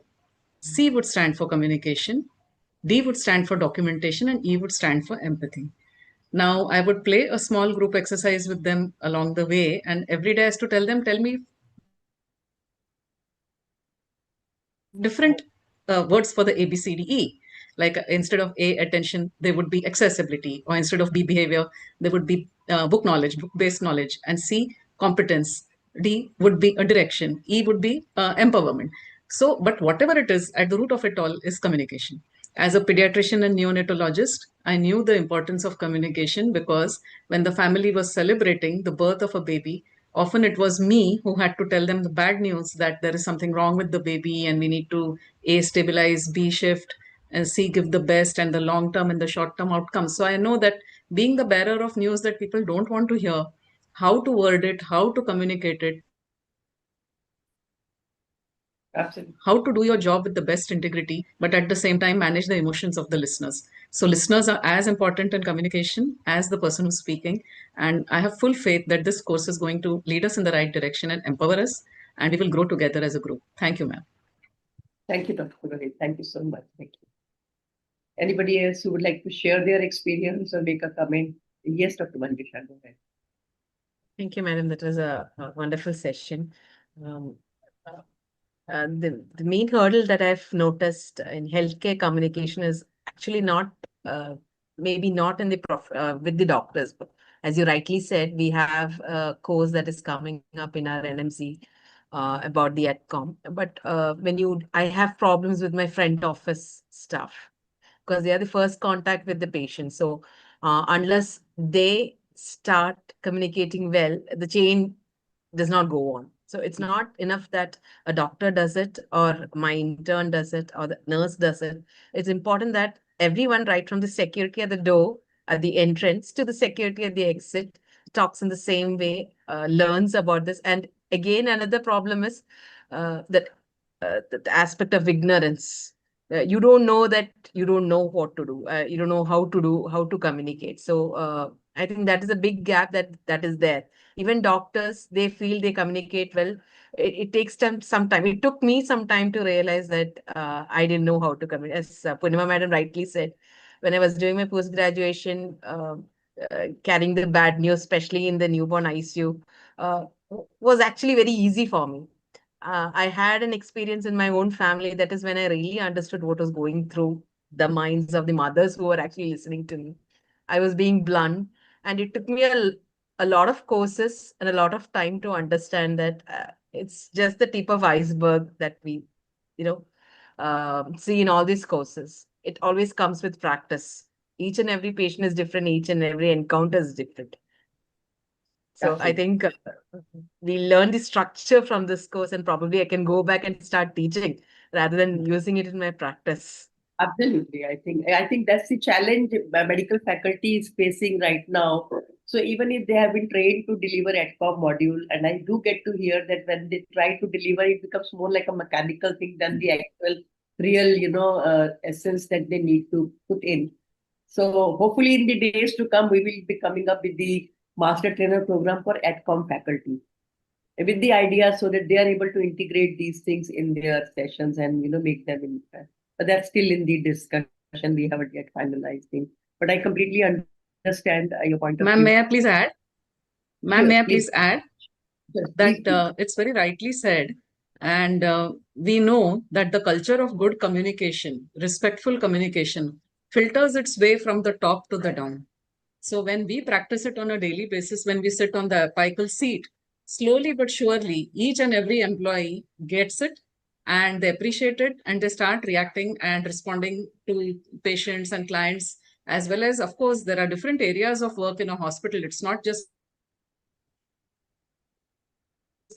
C would stand for communication, D would stand for documentation, and E would stand for empathy. Now, I would play a small group exercise with them along the way, and every day I used to tell me different words for the ABCDE. Like instead of A, attention, there would be accessibility, or instead of B, behavior, there would be book knowledge, book-based knowledge, and C, competence. D would be a direction. E would be empowerment. So, but whatever it is, at the root of it all is communication. As a pediatrician and neonatologist, I knew the importance of communication because when the family was celebrating the birth of a baby, often it was me who had to tell them the bad news that there is something wrong with the baby and we need to A, stabilize, B, shift, and C, give the best and the long term and the short term outcomes. So I know that being the bearer of news that people don't want to hear, how to word it, how to communicate it, Absolutely. how to do your job with the best integrity, but at the same time manage the emotions of the listeners. So listeners are as important in communication as the person who's speaking. And I have full faith that this course is going to lead us in the right direction and empower us, and we will grow together as a group. Thank you, ma'am. Thank you, Dr. Purohit. Thank you so much. Thank you. Anybody else who would like to share their experience or make a comment? Yes, Dr. Manjusha, go ahead. Thank you, madam. That was a wonderful session. Um, the main hurdle that I've noticed in healthcare communication is actually not maybe not in the with the doctors, but as you rightly said, we have a course that is coming up in our NMC about the AdCom. But I have problems with my front office staff because they are the first contact with the patient. So unless they start communicating well, the chain does not go on. So it's not enough that a doctor does it or my intern does it or the nurse does it. It's important that everyone, right from the security at the door, at the entrance to the security at the exit, talks in the same way, learns about this. And again, another problem is that the aspect of ignorance. You don't know that you don't know what to do. You don't know how to do, how to communicate. So I think that is a big gap that is there. Even doctors, they feel they communicate well. It takes them some time. It took me some time to realize that I didn't know how to communicate. As Purnima madam rightly said, when I was doing my post-graduation, carrying the bad news, especially in the newborn ICU, was actually very easy for me. I had an experience in my own family. That is when I really understood what was going through the minds of the mothers who were actually listening to me. I was being blunt, and it took me a lot of courses and a lot of time to understand that it's just the tip of iceberg that we, see in all these courses. It always comes with practice. Each and every patient is different. Each and every encounter is different. So I think we learn the structure from this course, and probably I can go back and start teaching rather than using it in my practice. Absolutely. I think that's the challenge medical faculty is facing right now. So even if they have been trained to deliver AdCom module, and I do get to hear that when they try to deliver, it becomes more like a mechanical thing than the actual real, essence that they need to put in. So hopefully in the days to come, we will be coming up with the master trainer program for AdCom faculty with the idea so that they are able to integrate these things in their sessions and make them in. But that's still in the discussion. We haven't yet finalized things. but I completely understand your point of Ma'am, view. may I please add? Ma'am, Sure, may I please. please add Yes, that please. it's very rightly said. And we know that the culture of good communication, respectful communication, filters its way from the top to the down. So when we practice it on a daily basis, when we sit on the apical seat, slowly but surely, each and every employee gets it and they appreciate it and they start reacting and responding to patients and clients, as well as, of course, there are different areas of work in a hospital. It's not just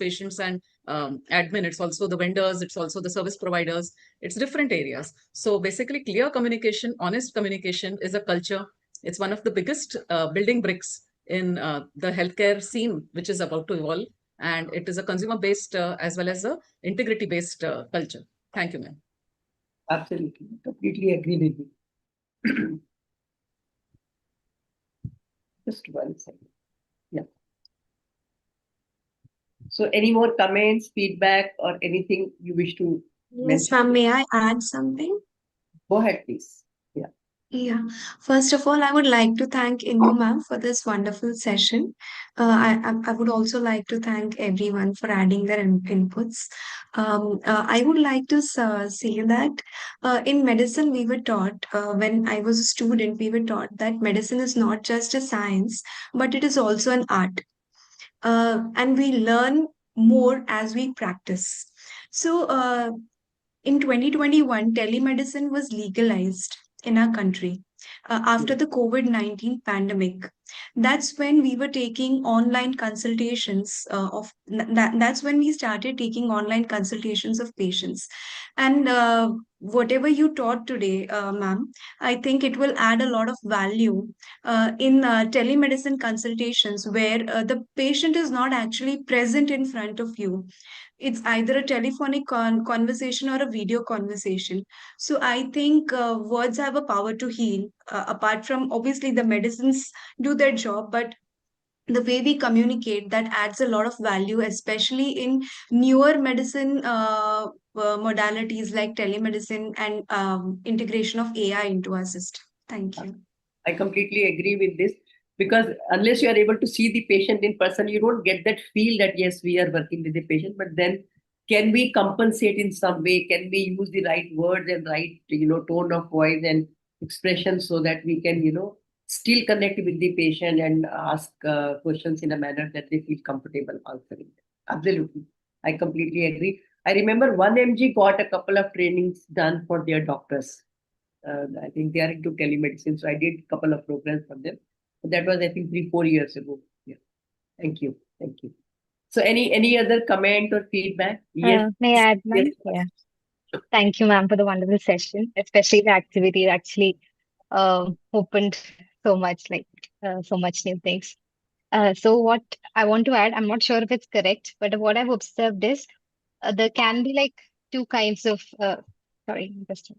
patients and admin, it's also the vendors, it's also the service providers, it's different areas. So basically, clear communication, honest communication is a culture. It's one of the biggest building bricks in the healthcare scene, which is about to evolve. And it is a consumer-based as well as a integrity-based culture. Thank you, ma'am. Absolutely. Completely agree with you. Just 1 second. Yeah. So any more comments, feedback, or anything you wish to Yes, mention? ma'am, may I add something? Go ahead, please. Yeah. Yeah. First of all, I would like to thank Indu ma'am for this wonderful session. I would also like to thank everyone for adding their inputs. I would like to say that in medicine, we were taught, when I was a student, we were taught that medicine is not just a science, but it is also an art. And we learn more as we practice. So, in 2021, telemedicine was legalized in our country after the COVID-19 pandemic. That's when we were taking online consultations that's when we started taking online consultations of patients. And whatever you taught today, ma'am, I think it will add a lot of value in telemedicine consultations where the patient is not actually present in front of you. It's either a telephonic conversation or a video conversation. So I think words have a power to heal. Apart from obviously the medicines do their job, but the way we communicate, that adds a lot of value, especially in newer medicine modalities like telemedicine and integration of AI into our system. Thank you. I completely agree with this, because unless you are able to see the patient in person, you don't get that feel that yes, we are working with the patient. But then, can we compensate in some way? Can we use the right words and right tone of voice and expression so that we can still connect with the patient and ask questions in a manner that they feel comfortable answering? Absolutely, I completely agree. I remember one MG got a couple of trainings done for their doctors. I think they are into telemedicine. So I did a couple of programs for them. But that was, I think, 3-4 years ago. Yeah. Thank you. Thank you. So any other comment or feedback? Yes. May I add, Yes. ma'am? Yeah. Thank you, ma'am, for the wonderful session, especially the activity that actually opened so much, so much new things. So what I want to add, I'm not sure if it's correct, but what I've observed is there can be like two kinds of, sorry, just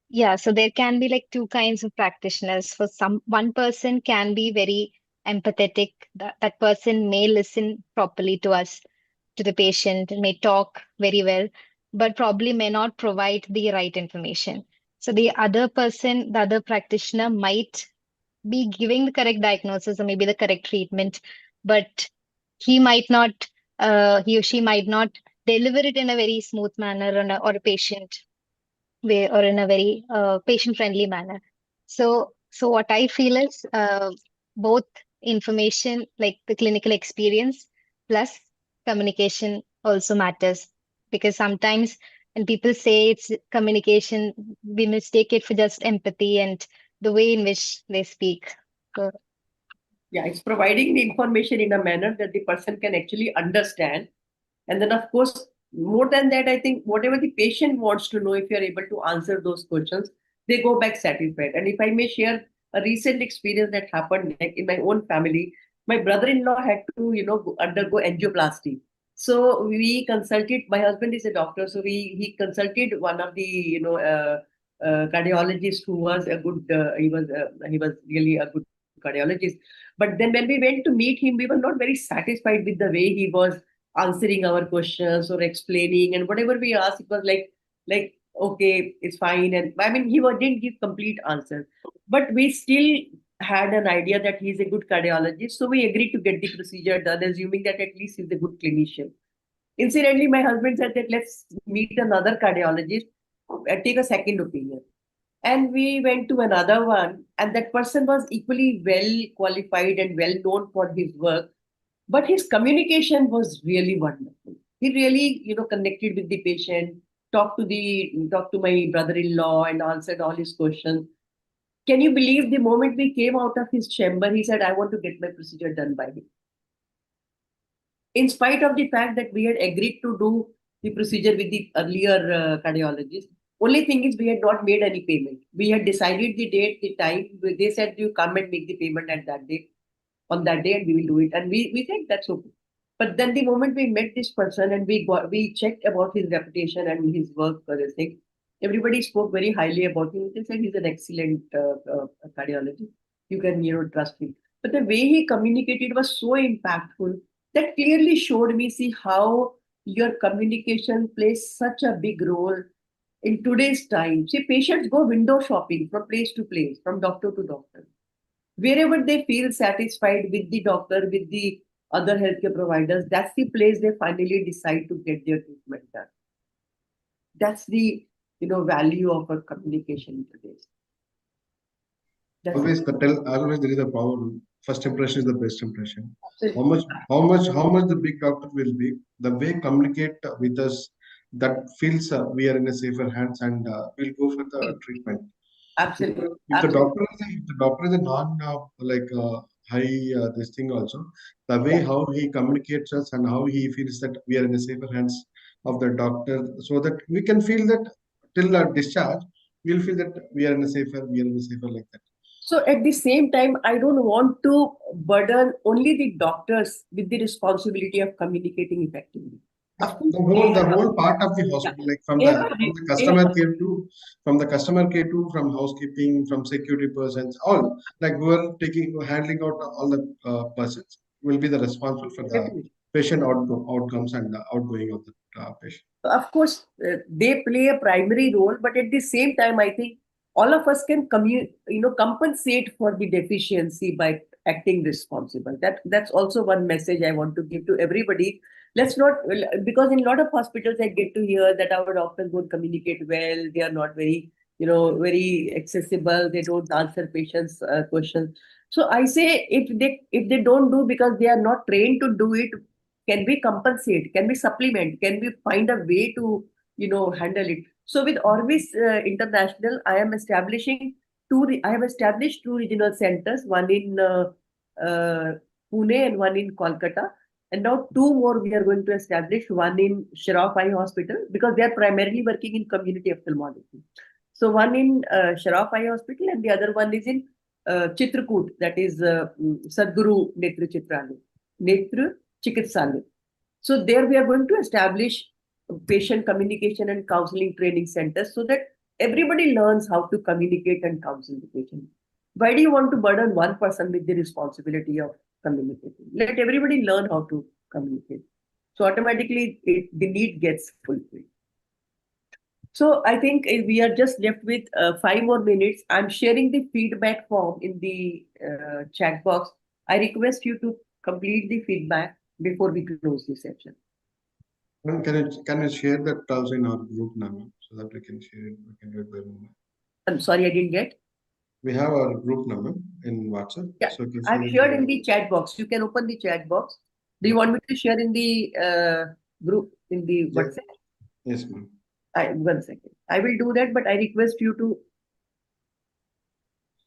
yeah, so there can be like two kinds of practitioners. For one person can be very empathetic. That person may listen properly to us, to the patient, may talk very well, but probably may not provide the right information. So the other person, the other practitioner might be giving the correct diagnosis or maybe the correct treatment, but he might not, he or she might not deliver it in a very smooth manner or a patient way or in a very patient-friendly manner. So what I feel is both information, like the clinical experience, plus communication also matters, because sometimes when people say it's communication, we mistake it for just empathy and the way in which they speak. So, Yeah, it's providing the information in a manner that the person can actually understand. And then, of course, more than that, I think whatever the patient wants to know, if you're able to answer those questions, they go back satisfied. And if I may share a recent experience that happened, like in my own family, my brother-in-law had to, undergo angioplasty. So we consulted. My husband is a doctor, so he consulted one of the, cardiologist who was a good. He was really a good cardiologist. But then when we went to meet him, we were not very satisfied with the way he was answering our questions or explaining, and whatever we asked, it was like okay, it's fine. And I mean, didn't give complete answers, but we still had an idea that he's a good cardiologist, so we agreed to get the procedure done, assuming that at least he's a good clinician. Incidentally, my husband said that let's meet another cardiologist and take a second opinion. And we went to another one, and that person was equally well qualified and well known for his work, but his communication was really wonderful. He really, connected with the patient, talked to my brother-in-law and answered all his questions. Can you believe the moment we came out of his chamber, he said, I want to get my procedure done by him. In spite of the fact that we had agreed to do the procedure with the earlier cardiologist, only thing is we had not made any payment. We had decided the date, the time. They said you come and make the payment at that day, on that day, and we will do it. And we think that's okay. But then the moment we met this person and we checked about his reputation and his work, thing, everybody spoke very highly about him. They said he's an excellent cardiologist. You can trust him. But the way he communicated was so impactful that clearly showed me, see how your communication plays such a big role in today's time. See, patients go window shopping from place to place, from doctor to doctor. Wherever they feel satisfied with the doctor, with the other healthcare providers, that's the place they finally decide to get their treatment done. That's the value of our communication today. Always there is a power. First impression is the best impression. Absolutely. How much the big doctor will be, the way communicate with us, that feels we are in a safer hands, and we'll go for the treatment. Absolutely. If the doctor is a non high this thing also, the way how he communicates us and how he feels that we are in the safer hands of the doctor, so that we can feel that till our discharge, we'll feel that we are in a safer, like that. So at the same time, I don't want to burden only the doctors with the responsibility of communicating effectively. The whole part of the hospital, like from the customer care to from housekeeping, from security persons, all like who are handling out all the persons will be the responsible for the patient outcomes and the outgoing of the patient. Of course, they play a primary role, but at the same time, I think all of us can compensate for the deficiency by acting responsible. That's also one message I want to give to everybody. Let's not, because in a lot of hospitals I get to hear that our doctors don't communicate well. They are not very, very accessible. They don't answer patients' questions. So I say if they don't do because they are not trained to do it, can we compensate? Can we supplement? Can we find a way to handle it? So with Orbis International, I have established two regional centers, one in Pune and one in Kolkata. And now two more we are going to establish, one in Shroff Eye Hospital, because they are primarily working in community ophthalmology. So one in Shroff Eye Hospital and the other one is in Chitrakoot, that is Sadguru Netra Chitralaya, Netra Chikitsalaya. So there we are going to establish patient communication and counseling training centers so that everybody learns how to communicate and counsel the patient. Why do you want to burden one person with the responsibility of communicating? Let everybody learn how to communicate. So automatically the need gets fulfilled. So I think we are just left with 5 more minutes. I'm sharing the feedback form in the chat box. I request you to complete the feedback before we close the session. Can you share that also in our group now so that we can share it? We can do it by moment. I'm sorry, I didn't get. We have our group number in WhatsApp. Yeah, so I've shared in the chat box. You can open the chat box. Do you want me to share in the group in the WhatsApp? Yes, ma'am. 1 second. I will do that, but I request you to.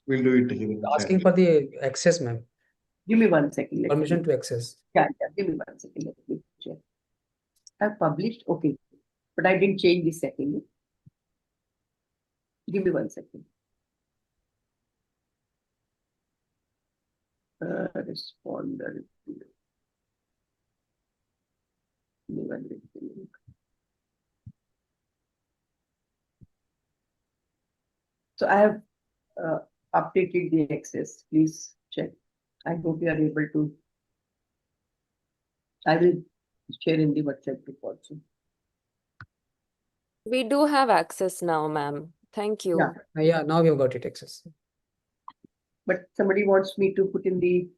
We'll do it here. Asking for the access, ma'am. Give me 1 second. Permission to access. Yeah, give me 1 second. Let me check. I've published. Okay. But I didn't change the setting. Give me 1 second. Responder. So I have updated the access. Please check. I hope you are able to. I will share in the WhatsApp group also. We do have access now, ma'am. Thank you. Yeah, now we've got it access. But somebody wants me to put in the,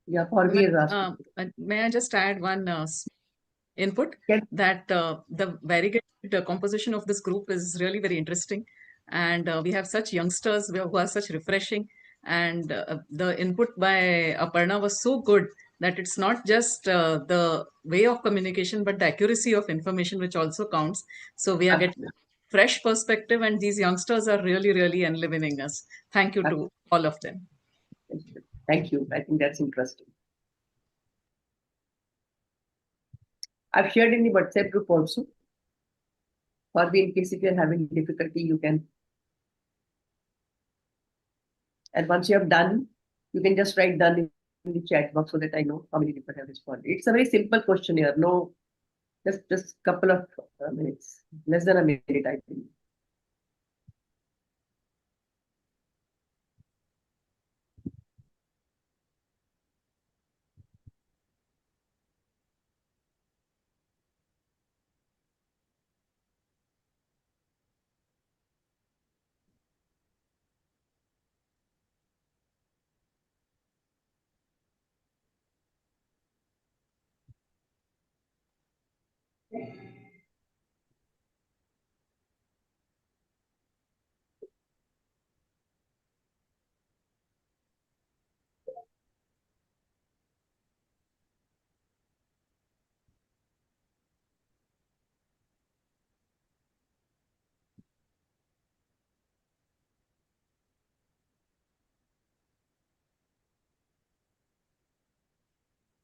yeah, Corby has asked. May I just add one input that the variegated composition of this group is really very interesting, and we have such youngsters who are such refreshing, and the input by Aparna was so good that it's not just the way of communication but the accuracy of information which also counts. So we are getting fresh perspective, and these youngsters are really enlivening us. Thank you to all of them. Thank you. I think that's interesting. I've shared in the WhatsApp group also. Corby, in case if you're having difficulty, you can. And once you have done, you can just write done in the chat box so that I know how many people have responded. It's a very simple questionnaire. No, just couple of minutes, less than a minute, I think.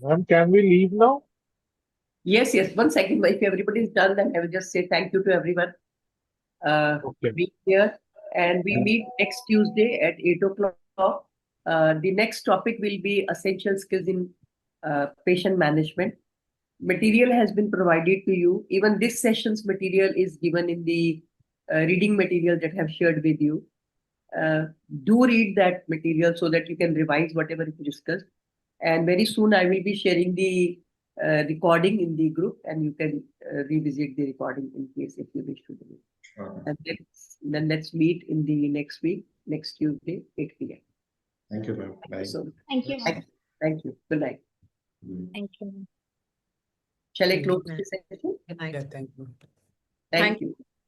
Ma'am, can we leave now? Yes. 1 second. If everybody is done, then I will just say thank you to everyone being here. And we meet next Tuesday at 8 o'clock. The next topic will be essential skills in patient management. Material has been provided to you. Even this session's material is given in the reading material that I have shared with you. Do read that material so that you can revise whatever we discussed. And very soon I will be sharing the recording in the group, and you can revisit the recording in case if you wish to do it. And then let's meet in the next week, next Tuesday, 8 p.m. Thank you, ma'am. Bye. Thank you. Thank you. Good night. Thank you. Shall I close the session? Good night. Yeah, thank you. Thank you.